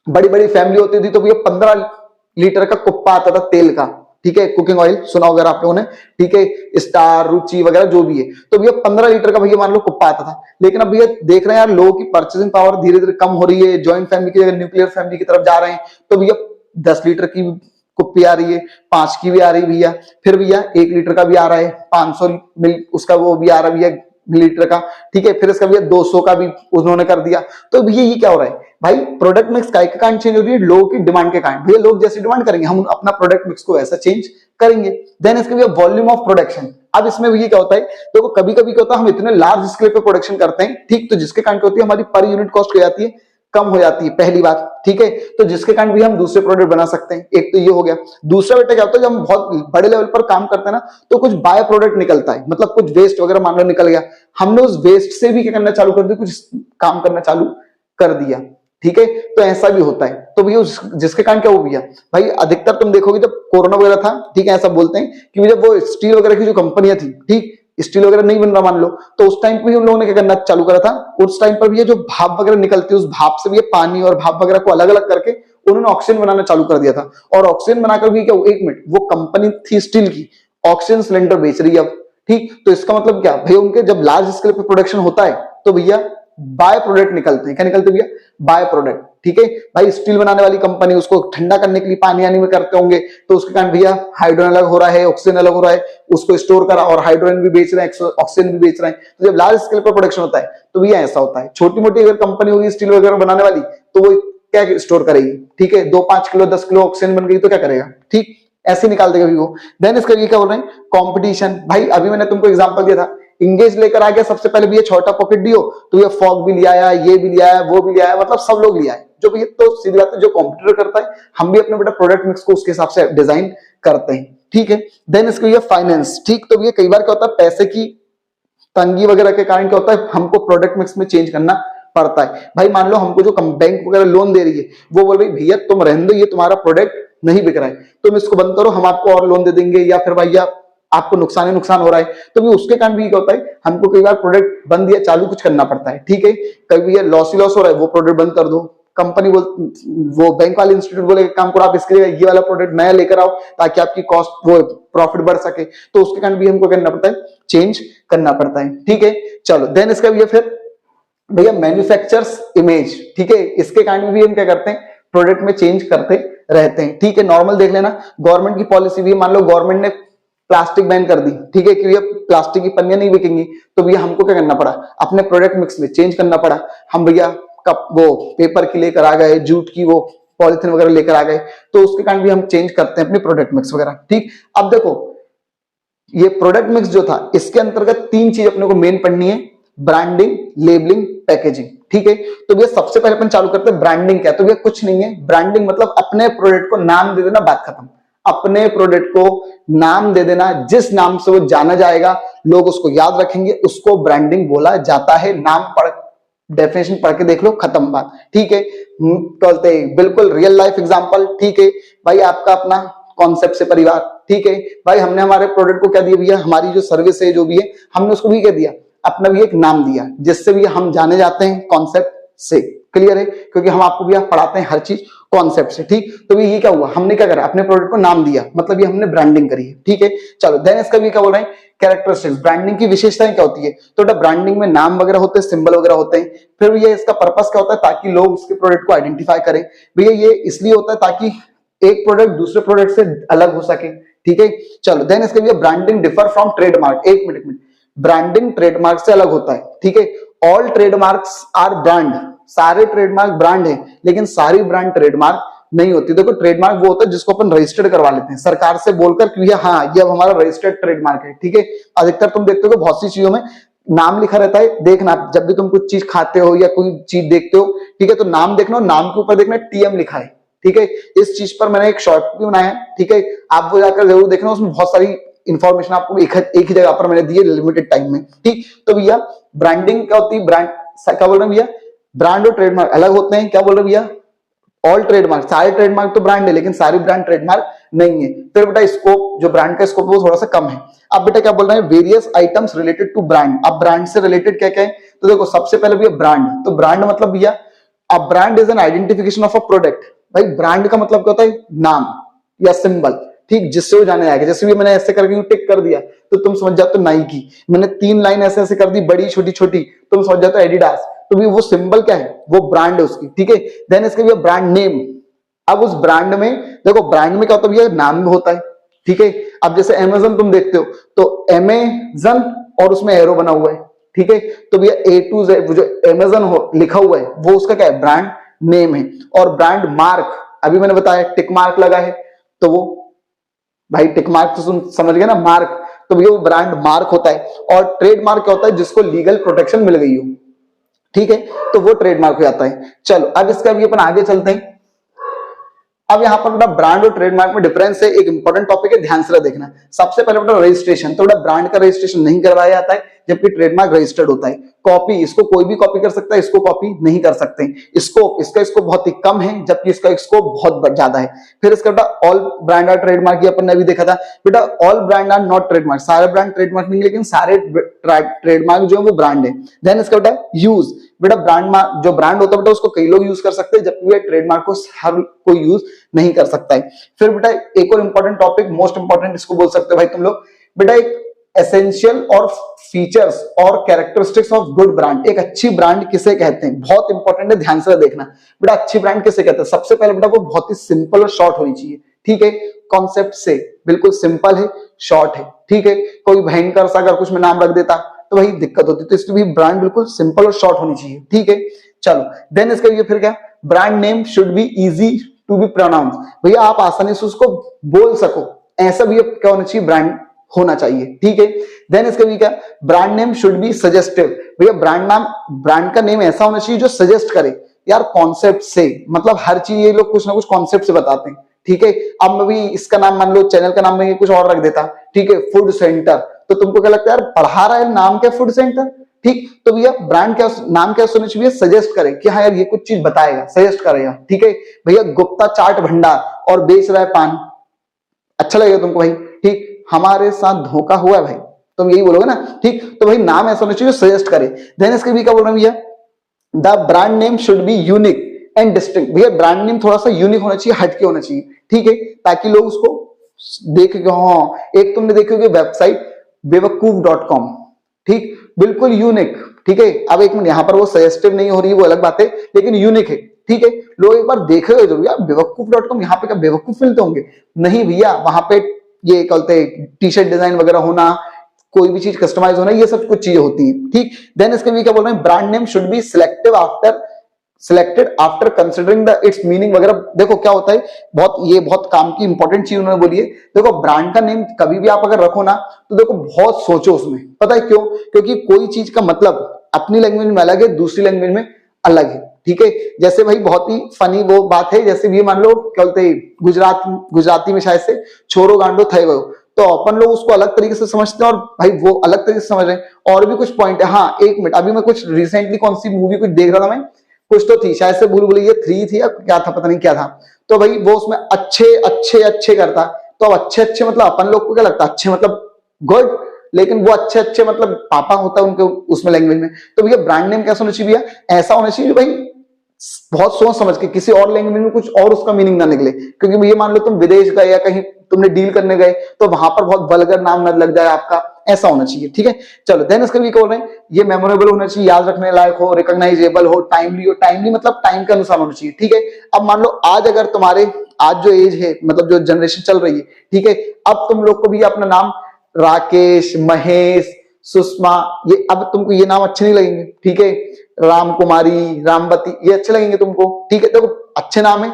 Speaker 1: बड़ी बड़ी फैमिली होती थी तो भैया 15 लीटर का कुप्पा आता था तेल का, ठीक है, कुकिंग ऑयल सुना होगा आप लोगों ने, ठीक है, स्टार, रुचि वगैरह जो भी है, तो भैया 15 लीटर का भैया मान लो कुप्पा आता था। लेकिन अब भैया देख रहे हैं यार लोगों की परचेसिंग पावर धीरे धीरे कम हो रही है, ज्वाइंट फैमिली की जगह न्यूक्लियर फैमिली की तरफ जा रहे हैं, तो भैया 10 लीटर की कुप्पी आ रही है, 5 की भी आ रही है भैया, फिर भैया 1 लीटर का भी आ रहा है, 500 मिल उसका वो भी आ रहा है भैया मिलीलीटर का, ठीक है, फिर इसका भैया 200 का भी उन्होंने कर दिया। तो भैया ये क्या हो रहा है भाई, प्रोडक्ट मिक्स का कारण चेंज हो रही है लोगों की डिमांड के कारण। भैया लोग जैसे डिमांड करेंगे हम अपना प्रोडक्ट मिक्स को वैसा चेंज करेंगे। देन इसके भैया वॉल्यूम ऑफ प्रोडक्शन। अब इसमें भैया क्या होता है, देखो कभी कभी क्या होता है हम इतने लार्ज स्केल पे प्रोडक्शन करते हैं, ठीक, तो जिसके कारण क्या होती है हमारी पर यूनिट कॉस्ट हो जाती है, कम हो जाती है, पहली बात, ठीक है। तो जिसके कारण भी हम दूसरे प्रोडक्ट बना सकते हैं, एक तो ये हो गया। दूसरा बेटा क्या होता है जब हम बहुत बड़े लेवल पर काम करते हैं ना, तो कुछ बाय प्रोडक्ट निकलता है, मतलब कुछ वेस्ट वगैरह मान लो निकल गया, हमने उस वेस्ट से भी क्या करना चालू कर दिया, कुछ काम करना चालू कर दिया, ठीक है। तो ऐसा भी होता है। तो भैया जिसके कारण क्या हो गया भाई, अधिकतर तुम देखोगे जब कोरोना वगैरह था, ठीक है, ऐसा बोलते हैं कि जब वो स्टील वगैरह की जो कंपनियां थी, ठीक, स्टील वगैरह नहीं बन रहा मान लो, तो उस टाइम पे भी उन लोगों ने क्या करना चालू करा था, उस टाइम पर भी ये जो भाप वगैरह निकलती है उस भाप से भी ये पानी और भाप वगैरह को अलग अलग करके उन्होंने ऑक्सीजन बनाना चालू कर दिया था। और ऑक्सीजन बनाकर भी क्या, एक मिनट, वो कंपनी थी स्टील की, ऑक्सीजन सिलेंडर बेच रही है अब, ठीक। तो इसका मतलब क्या भैया, उनके जब लार्ज स्केल पे प्रोडक्शन होता है तो भैया बाय प्रोडक्ट निकलते हैं। क्या निकलते हैं भैया, बाय प्रोडक्ट, ठीक है। भाई स्टील बनाने वाली कंपनी उसको ठंडा करने के लिए पानी आने में करते होंगे, तो उसके कारण भैया हाइड्रोजन अलग हो रहा है, ऑक्सीजन अलग हो रहा है, उसको स्टोर करा और हाइड्रोजन भी बेच रहे हैं, ऑक्सीजन भी बेच रहे हैं। तो जब लार्ज स्केल पर प्रोडक्शन होता है तो भैया ऐसा होता है। छोटी मोटी अगर कंपनी होगी स्टील वगैरह बनाने वाली तो वो क्या स्टोर करेगी, ठीक है, 2-5 किलो 10 किलो ऑक्सीजन बन गई तो क्या करेगा, ठीक, ऐसे निकाल देगा वो। देन इसका ये क्या बोल रहे हैं, कंपटीशन। भाई अभी मैंने तुमको एग्जांपल दिया था, इंगेज लेकर आ गया सबसे पहले भैया छोटा पॉकेट डियो, तो ये फॉग भी ले आया, ये भी ले आया, वो भी ले आया, मतलब सब लोग ले आए जो भैया। तो सीधी बात है जो कॉम्पिटिटर करता है हम भी अपने बेटा प्रोडक्ट मिक्स को उसके हिसाब से डिजाइन करते हैं, ठीक है। देन इसको ये फाइनेंस, ठीक। तो ये कई बार क्या होता है पैसे की तंगी वगैरह के कारण क्या होता है हमको प्रोडक्ट मिक्स में चेंज करना पड़ता है। भाई मान लो हमको जो बैंक वगैरह लोन दे रही है वो बोल रही भैया तुम रहने दो, ये तुम्हारा प्रोडक्ट नहीं बिक रहा है, तुम इसको बंद करो, हम आपको और लोन दे देंगे, या फिर भैया आपको नुकसान ही नुकसान हो रहा है, तो भी उसके कारण भी क्या होता है हमको कई बार प्रोडक्ट बंद या चालू कुछ करना पड़ता है, ठीक है। कभी ये लॉस ही लॉस हो रहा है, वो प्रोडक्ट बंद कर दो, कंपनी वो बैंक वाले इंस्टीट्यूट बोले काम करो आप इसके लिए ये वाला प्रोडक्ट नया लेकर आओ ताकि आपकी कॉस्ट वो प्रॉफिट बढ़ सके, तो उसके कारण भी हमको करना पड़ता है, चेंज करना पड़ता है, ठीक है। चलो देन इसका भी फिर भैया मैन्युफैक्चरर्स इमेज, ठीक है, इसके कारण भी हम क्या करते हैं प्रोडक्ट में चेंज करते रहते हैं, ठीक है। नॉर्मल देख लेना, गवर्नमेंट की पॉलिसी भी, मान लो गवर्नमेंट ने प्लास्टिक बैन कर दी, ठीक है, कि भैया प्लास्टिक की पन्नियां नहीं बिकेंगी, तो भैया हमको क्या करना पड़ा, अपने प्रोडक्ट मिक्स में चेंज करना पड़ा। हम भैया कप वो पेपर की लेकर आ गए, जूट की वो पॉलिथीन वगैरह लेकर आ गए, तो उसके कारण भी हम चेंज करते हैं अपने प्रोडक्ट मिक्स वगैरह, ठीक। अब देखो ये प्रोडक्ट मिक्स जो था इसके अंतर्गत 3 चीज अपने को मेन पढ़नी है, ब्रांडिंग, लेबलिंग, पैकेजिंग, ठीक है। तो भैया सबसे पहले अपन चालू करते हैं ब्रांडिंग। क्या, तो भैया कुछ नहीं है, ब्रांडिंग मतलब अपने प्रोडक्ट को नाम दे देना, बात खत्म। अपने प्रोडक्ट को नाम दे देना, जिस नाम से वो जाना जाएगा लोग उसको याद रखेंगे, उसको ब्रांडिंग बोला जाता है। नाम पढ़, डेफिनेशन पढ़ के देख लो, खत्म बात, ठीक है। बोलते बिल्कुल रियल लाइफ एग्जांपल, ठीक है। भाई आपका अपना कॉन्सेप्ट से परिवार, ठीक है भाई। हमने हमारे प्रोडक्ट को क्या दिया भैया, हमारी जो सर्विस है जो भी है हमने उसको भी क्या दिया, अपना भी एक नाम दिया, जिससे भी हम जाने जाते हैं कॉन्सेप्ट से। क्लियर है, क्योंकि हम आपको भी पढ़ाते हैं हर चीज कॉन्सेप्ट से, ठीक। तो ये क्या हुआ, हमने क्या करा, अपने प्रोडक्ट को नाम दिया, मतलब ये हमने ब्रांडिंग करी है, ठीक है। चलो देन इसका भी क्या बोल रहे हैं, कैरेक्टरिस्टिक्स, ब्रांडिंग की विशेषताएं क्या होती है। तो ब्रांडिंग में नाम वगैरह होते हैं, सिंबल वगैरह होते हैं। फिर भैया इसका पर्पस क्या होता है, ताकि लोग उसके प्रोडक्ट को आइडेंटिफाई करें। भैया ये इसलिए होता है ताकि एक प्रोडक्ट दूसरे प्रोडक्ट से अलग हो सके, ठीक है। चलो देन इसके भैया ब्रांडिंग डिफर फ्रॉम ट्रेडमार्क, एक मिनट, ब्रांडिंग ट्रेडमार्क से अलग होता है, ठीक है। ऑल ट्रेडमार्क्स आर ब्रांड, सारे ट्रेडमार्क ब्रांड है, लेकिन सारी ब्रांड ट्रेडमार्क नहीं होती। देखो ट्रेडमार्क वो होता है जिसको अपन रजिस्टर्ड करवा लेते हैं सरकार से बोलकर कि हाँ ये अब हमारा रजिस्टर्ड ट्रेडमार्क है, ठीक है। अधिकतर तुम देखते हो कि बहुत सी चीजों में नाम लिखा रहता है। देखना जब भी तुम कुछ चीज खाते हो या कोई चीज देखते हो, ठीक है, तो नाम देखना, नाम के ऊपर देखना टीएम लिखा है, ठीक है। इस चीज पर मैंने एक शॉर्ट भी बनाया है, ठीक है, आप वो जाकर जरूर देखना, उसमें बहुत सारी इंफॉर्मेशन आपको एक ही जगह पर मैंने दी है लिमिटेड टाइम में, ठीक। तो भैया ब्रांडिंग क्या होती है, ब्रांड क्या बोल रहे हैं भैया, ब्रांड और ट्रेडमार्क अलग होते हैं। क्या बोल रहे हैं भैया, ऑल ट्रेडमार्क, सारे ट्रेडमार्क तो ब्रांड है लेकिन सारी ब्रांड ट्रेडमार्क नहीं है। फिर बेटा स्कोप, जो ब्रांड का स्कोप है वो थोड़ा सा कम है। अब बेटा क्या बोल रहे हैं, various items related to brand. अब ब्रांड से रिलेटेड क्या क्या है, तो देखो सबसे पहले भैया ब्रांड, तो ब्रांड मतलब भैया a brand is an identification of a product. भाई ब्रांड का मतलब क्या होता है, नाम या सिंबल, ठीक, जिससे वो जाने जाएगा। जैसे भी मैंने ऐसे करके टिक कर दिया तो तुम समझ जाते हो नाइकी, मैंने 3 लाइन ऐसे ऐसे कर दी बड़ी छोटी छोटी, तुम समझ जाते हो एडिडास, तो भी वो सिंबल क्या है, वो ब्रांड है उसकी, ठीक है। देन इसके भी ब्रांड नेम। अब उस ब्रांड में देखो, ब्रांड में क्या होता है भैया, नाम भी होता है, ठीक है। अब जैसे अमेजन तुम देखते हो तो अमेजन और उसमें एरो बना हुआ है, ठीक है। तो भैया ए टू जेड जो अमेजन हो लिखा हुआ है वो उसका क्या है, ब्रांड नेम है। और ब्रांड मार्क, अभी मैंने बताया टिक मार्क लगा है, तो वो भाई टिक मार्क तो समझ गए ना, मार्क, तो भैया वो ब्रांड मार्क होता है। और ट्रेडमार्क क्या होता है, जिसको लीगल प्रोटेक्शन मिल गई हो, ठीक है, तो वो ट्रेडमार्क हो जाता है। चलो अब इसका भी अपन आगे चलते हैं। अब यहाँ पर बेटा ब्रांड और ट्रेडमार्क में डिफरेंस है, एक इंपॉर्टेंट टॉपिक है, ध्यान से देखना। सबसे पहले बेटा रजिस्ट्रेशन, तो बेटा ब्रांड का रजिस्ट्रेशन नहीं करवाया जाता है, जबकि ट्रेडमार्क रजिस्टर्ड होता है। कॉपी, इसको कोई भी कॉपी कर सकता है, इसको कॉपी नहीं कर सकते। स्कोप, इसका स्कोप बहुत ही कम है, जबकि इसका स्कोप बहुत ज्यादा है। फिर इसका बेटा ऑल ब्रांड आर ट्रेडमार्क, ये अपन ने अभी देखा था बेटा, all brand are not trademark, सारे ब्रांड ट्रेडमार्क नहीं, लेकिन सारे ट्रेडमार्क जो है वो ब्रांड है। देन इसका बेटा यूज, बेटा ब्रांड जो ब्रांड होता है बेटा उसको कई लोग यूज कर सकते हैं, जबकि ट्रेडमार्क को हर कोई यूज नहीं कर सकता है। फिर बेटा एक और इंपॉर्टेंट टॉपिक, मोस्ट इंपॉर्टेंट इसको बोल सकते हो भाई तुम लोग, बेटा एक एसेंशियल और फीचर्स और कैरेक्टरिस्टिक्स ऑफ गुड ब्रांड। एक अच्छी ब्रांड किसे कहते हैं, बहुत इंपॉर्टेंट है, ध्यान से देखना बेटा। अच्छी ब्रांड किसे कहते हैं, सबसे पहले बेटा वो बहुत ही सिंपल और शॉर्ट होनी चाहिए, ठीक है। कॉन्सेप्ट से बिल्कुल सिंपल है, शॉर्ट है, ठीक है। कोई भयंकर सा अगर कुछ में नाम रख देता तो वही दिक्कत होती, तो इसलिए भी ब्रांड बिल्कुल सिंपल और शॉर्ट होनी चाहिए, ठीक है। चलो देन इसका ये फिर क्या, brand name should be easy to be pronounce, भैया आप आसानी से उसको बोल सको, ऐसा भी क्या होना चाहिए, ब्रांड होना चाहिए, ठीक है। देन इसका भी क्या, brand name should B suggestive, भैया ब्रांड का नेम ऐसा होना चाहिए जो सजेस्ट करे यार कॉन्सेप्ट से, मतलब हर चीज ये लोग कुछ ना कुछ कॉन्सेप्ट से बताते हैं, ठीक है। अब मैं भी इसका नाम मान लो, चैनल का नाम मैं कुछ और रख देता, ठीक है, फूड सेंटर, तो तुमको क्या लगता है यार पढ़ा रहा है, नाम क्या फूड सेंटर, ठीक। तो भैया ब्रांड क्या, नाम क्या होना चाहिए, सजेस्ट करे कि हाँ यार ये कुछ चीज बताएगा, सजेस्ट करेगा, ठीक है। भैया गुप्ता चाट भंडार और बेच रहा है पान, अच्छा लगेगा तुमको भाई, ठीक। हमारे साथ धोखा हुआ है भाई, तुम यही बोलोगे ना, ठीक। तो भाई नाम ऐसा होना चाहिए सजेस्ट करे। देन इसके भी क्या बोल रहे हैं भैया, the brand name should be unique and distinct, भैया ब्रांड नेम थोड़ा सा यूनिक होना चाहिए, हटके होना चाहिए, ठीक है, ताकि लोग उसको देख के हाँ। एक तुमने देखी होगी वेबसाइट बेवकूफ.com, ठीक, बिल्कुल यूनिक, ठीक है। अब एक मिनट, यहाँ पर वो सजेस्टिव नहीं हो रही है, वो अलग बात है, लेकिन यूनिक है, ठीक है। लोग एक बार देखेगा जरूर यार बेवकूफ.com, यहाँ पे क्या बेवकूफ मिलते होंगे, नहीं भैया, वहां पे ये कहते हैं टी शर्ट डिजाइन वगैरह होना, कोई भी चीज कस्टमाइज होना, ये सब कुछ चीजें होती हैं, ठीक। देन इसके भी क्या बोल रहे हैं, brand name should be selected after considering the it's meaning वगैरह। देखो क्या होता है, बहुत काम की इंपॉर्टेंट चीज उन्होंने बोली है। देखो ब्रांड का नेम कभी भी आप अगर रखो ना, तो देखो बहुत सोचो उसमें, पता है क्यों, क्योंकि कोई चीज का मतलब अपनी लैंग्वेज में अलग है, दूसरी लैंग्वेज में अलग है, ठीक है। जैसे भाई बहुत ही फनी वो बात है, जैसे भी मान लो क्या बोलते हैं, गुजराती में शायद से छोरो गांडो थे गयो, तो अपन लोग उसको अलग तरीके से समझते हैं और भाई वो अलग तरीके से समझ रहे हैं। और भी कुछ पॉइंट है, हाँ एक मिनट, अभी मैं कुछ रिसेंटली कौन सी मूवी कुछ देख रहा था मैं, कुछ तो थी शायद से भूल भुलैया 3 थी या क्या था, पता नहीं क्या था, तो भाई वो उसमें अच्छे अच्छे अच्छे करता, तो अब अच्छे अच्छे मतलब अपन लोग को क्या लगता है, अच्छे मतलब गुड, लेकिन वो अच्छे अच्छे मतलब पापा होता है उनके उसमें लैंग्वेज में। तो भैया ब्रांड नेम कैसा होना चाहिए भैया, ऐसा होना चाहिए भाई बहुत सोच समझ के, किसी और लैंग्वेज में कुछ और उसका मीनिंग ना निकले। क्योंकि भैया मान लो तुम विदेश गए या कहीं तुमने डील करने गए तो वहां पर बहुत वल्गर नाम न लग जाए आपका, ऐसा होना चाहिए। ठीक है, चलो देन इसका भी बोल रहे हैं ये मेमोरेबल होना चाहिए, याद रखने लायक हो, रिकॉग्नाइजेबल हो, टाइमली हो। टाइमली मतलब टाइम के अनुसार होना चाहिए। ठीक है, अब मान लो आज अगर तुम्हारे आज जो एज है मतलब जो जनरेशन चल रही है, ठीक है, अब तुम लोग को भी अपना नाम राकेश, महेश, सुषमा, ये अब तुमको ये नाम अच्छे नहीं लगेंगे। ठीक है, राम कुमारी, रामवती, ये अच्छे लगेंगे तुमको। ठीक है, देखो अच्छे नाम है,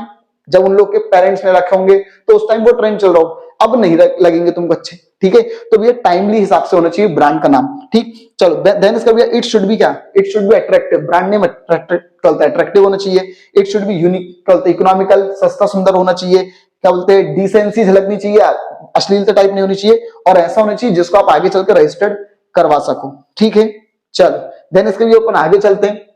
Speaker 1: जब उन लोग के पेरेंट्स ने रखे होंगे तो उस टाइम वो ट्रेंड चल रहा हो, अब नहीं लगेंगे तुमको अच्छे। ठीक है, तो भैया टाइमली हिसाब से होना चाहिए ब्रांड का नाम। ठीक, चलो देन इसका भैया इट शुड बी क्या, it should be attractive, brand name attractive होना चाहिए। It should be unique, economical, सस्ता सुंदर होना चाहिए। क्या बोलते हैं, डिसेंसी झलकनी चाहिए, अश्लीलता टाइप नहीं होनी चाहिए, और ऐसा होना चाहिए जिसको आप आगे चलकर रजिस्टर्ड करवा सको। ठीक है, चलो देन इसके भी अपन आगे चलते हैं।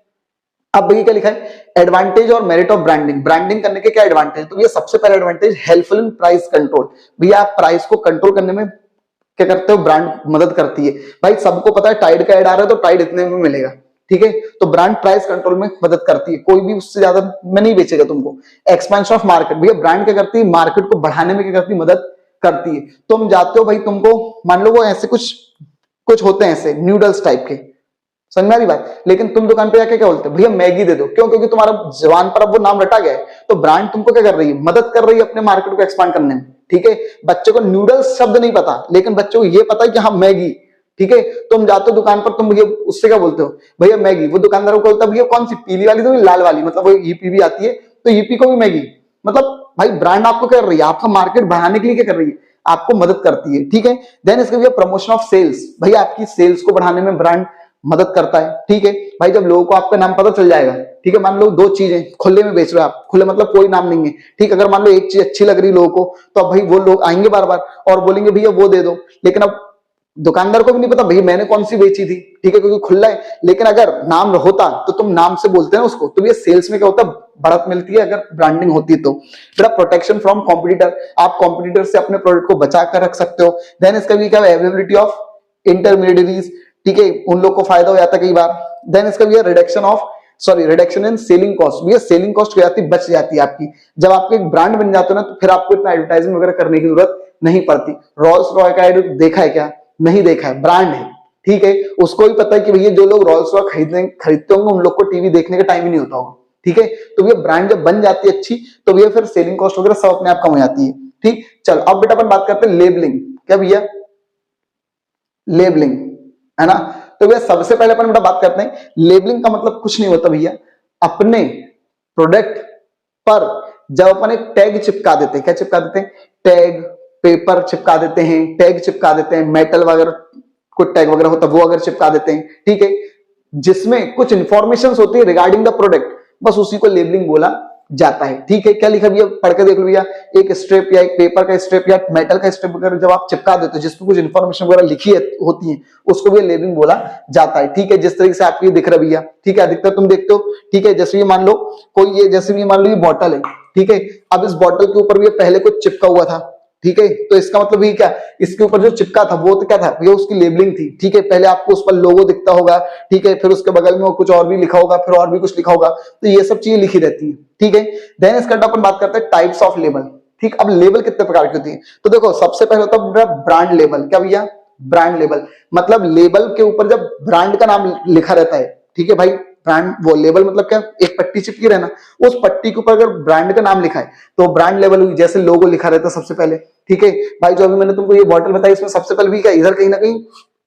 Speaker 1: अब भैया क्या लिखा है, एडवांटेज और मेरिट ऑफ ब्रांडिंग। ब्रांडिंग करने के क्या एडवांटेज, तो ये सबसे पहला advantage helpful in price control. भैया आप प्राइस को कंट्रोल करने में क्या करते हो, ब्रांड मदद करती है। भाई सबको पता है टाइड का एड आ रहा है तो टाइड इतने में मिलेगा। ठीक है, तो ब्रांड प्राइस कंट्रोल में मदद करती है, कोई भी उससे ज्यादा में नहीं बेचेगा तुमको। एक्सपेंशन ऑफ मार्केट, भैया ब्रांड क्या करती है, मार्केट को बढ़ाने में क्या करती है, मदद करती है। तुम जाते हो भाई, तुमको मान लो वो ऐसे कुछ कुछ होते हैं ऐसे नूडल्स टाइप के, समझ में आ रही बात, लेकिन तुम दुकान पे जाके क्या बोलते हो, भैया मैगी दे दो, क्यों, क्योंकि तुम्हारा जबान पर अब वो नाम रटा गया है। तो ब्रांड तुमको क्या कर रही है, मदद कर रही है अपने मार्केट को एक्सपांड करने में। ठीक है, बच्चे को नूडल्स शब्द नहीं पता, लेकिन बच्चों को ये पता है कि हाँ मैगी। ठीक है, तुम जाते हो दुकान पर, तुम भैया उससे क्या बोलते हो, भैया मैगी, वो दुकानदार को बोलता है भैया कौन सी, पीली वाली दो, लाल वाली, मतलब वो ईपी भी आती है तो ईपी को भी मैगी। मतलब भाई ब्रांड आपको क्या कर रही है, आपका मार्केट बढ़ाने के लिए क्या कर रही है, आपको मदद करती है। ठीक है, देन इसके भैया प्रमोशन ऑफ सेल्स, भैया आपकी सेल्स को बढ़ाने में ब्रांड मदद करता है। ठीक है भाई, जब लोगों को आपका नाम पता चल जाएगा, ठीक है, मान लो दो चीजें खुले में बेच रहे हो आप, खुले मतलब कोई नाम नहीं है। ठीक, अगर मान लो एक चीज अच्छी लग रही लोगों को, तो अब भाई वो लोग आएंगे बार बार और बोलेंगे भैया वो दे दो। लेकिन अब दुकानदार को भी नहीं पता भैया मैंने कौन सी बेची थी। ठीक है, क्योंकि खुला है। लेकिन अगर नाम होता तो तुम नाम से बोलते हैं उसको, तो ये सेल्स में क्या होता है, बढ़त मिलती है अगर ब्रांडिंग होती है तो। फिर प्रोटेक्शन फ्रॉम कॉम्पिटिटर, आप कॉम्पिटिटर से अपने प्रोडक्ट को बचा कर रख सकते हो। देन इसका भी क्या, अवेलेबिलिटी ऑफ इंटरमीडियरीज। ठीक है, उन लोग को फायदा हो जाता है कई बार। देन इसका भी रिडक्शन इन सेलिंग कॉस्ट, भैया सेलिंग कॉस्ट हो जाती है, बच जाती है आपकी। जब आपके एक ब्रांड बन जाते हो ना, तो फिर आपको इतना एडवर्टाइजिंग वगैरह करने की जरूरत नहीं पड़ती। रॉल्स रॉय का एड देखा है क्या, नहीं देखा है, ब्रांड है। ठीक है, उसको भी पता है कि भैया जो लोग रॉल्स रॉय खरीदते होंगे उन लोग को टीवी देखने का टाइम ही नहीं होता होगा। ठीक है, तो भैया ब्रांड जब बन जाती है अच्छी, तो भैया फिर सेलिंग कॉस्ट वगैरह सब अपने आप कम हो जाती है। ठीक, चलो अब बेटा अपन बात करते हैं लेबलिंग। क्या भैया, लेबलिंग है ना, तो भैया सबसे पहले अपन बेटा बात करते हैं, लेबलिंग का मतलब कुछ नहीं होता भैया, अपने प्रोडक्ट पर जब अपन एक टैग चिपका देते हैं, क्या चिपका देते हैं, टैग, पेपर चिपका देते हैं, टैग चिपका देते हैं, मेटल वगैरह कुछ टैग वगैरह होता है वो अगर चिपका देते हैं। ठीक है, जिसमें कुछ इंफॉर्मेशन होती है रिगार्डिंग द प्रोडक्ट, बस उसी को लेबलिंग बोला जाता है। ठीक है, क्या लिखा भैया, पढ़ के देख लो भैया, एक स्ट्रिप या एक पेपर का स्ट्रिप या मेटल का स्ट्रिप वगैरह जब आप चिपका देते हो जिसमें कुछ इन्फॉर्मेशन वगैरह लिखी होती है, उसको भी लेबलिंग बोला जाता है। ठीक है, जिस तरीके से आपको ये दिख रहा भैया, ठीक है, अधिकतर तुम देखते हो। ठीक है, जैसे ये मान लो कोई, ये जैसे भी मान लो ये बॉटल है। ठीक है, अब इस बॉटल के ऊपर भी पहले कुछ चिपका हुआ था। ठीक है, तो इसका मतलब ये क्या, इसके ऊपर जो चिपका था वो तो क्या था, ये उसकी लेबलिंग थी। ठीक है, पहले आपको उस पर लोगो दिखता होगा। ठीक है, फिर उसके बगल में कुछ और भी लिखा होगा, फिर और भी कुछ लिखा होगा, तो ये सब चीजें लिखी रहती है। ठीक है, देन इसका अपन बात करते हैं टाइप्स ऑफ लेबल। ठीक, अब लेबल कितने प्रकार की होती है, तो देखो सबसे पहले होता है ब्रांड लेबल। क्या भैया, ब्रांड लेबल मतलब लेबल के ऊपर जब ब्रांड का नाम लिखा रहता है। ठीक है भाई, ब्रांड वो लेबल मतलब क्या, एक पट्टी चिपकी रहना, उस पट्टी के ऊपर अगर ब्रांड का नाम लिखा है तो ब्रांड लेबल हुई, जैसे लोगो लिखा रहता है सबसे पहले। ठीक है भाई, जो अभी मैंने तुमको ये बॉटल बताई इसमें सबसे पहले भी क्या, इधर कहीं ना कहीं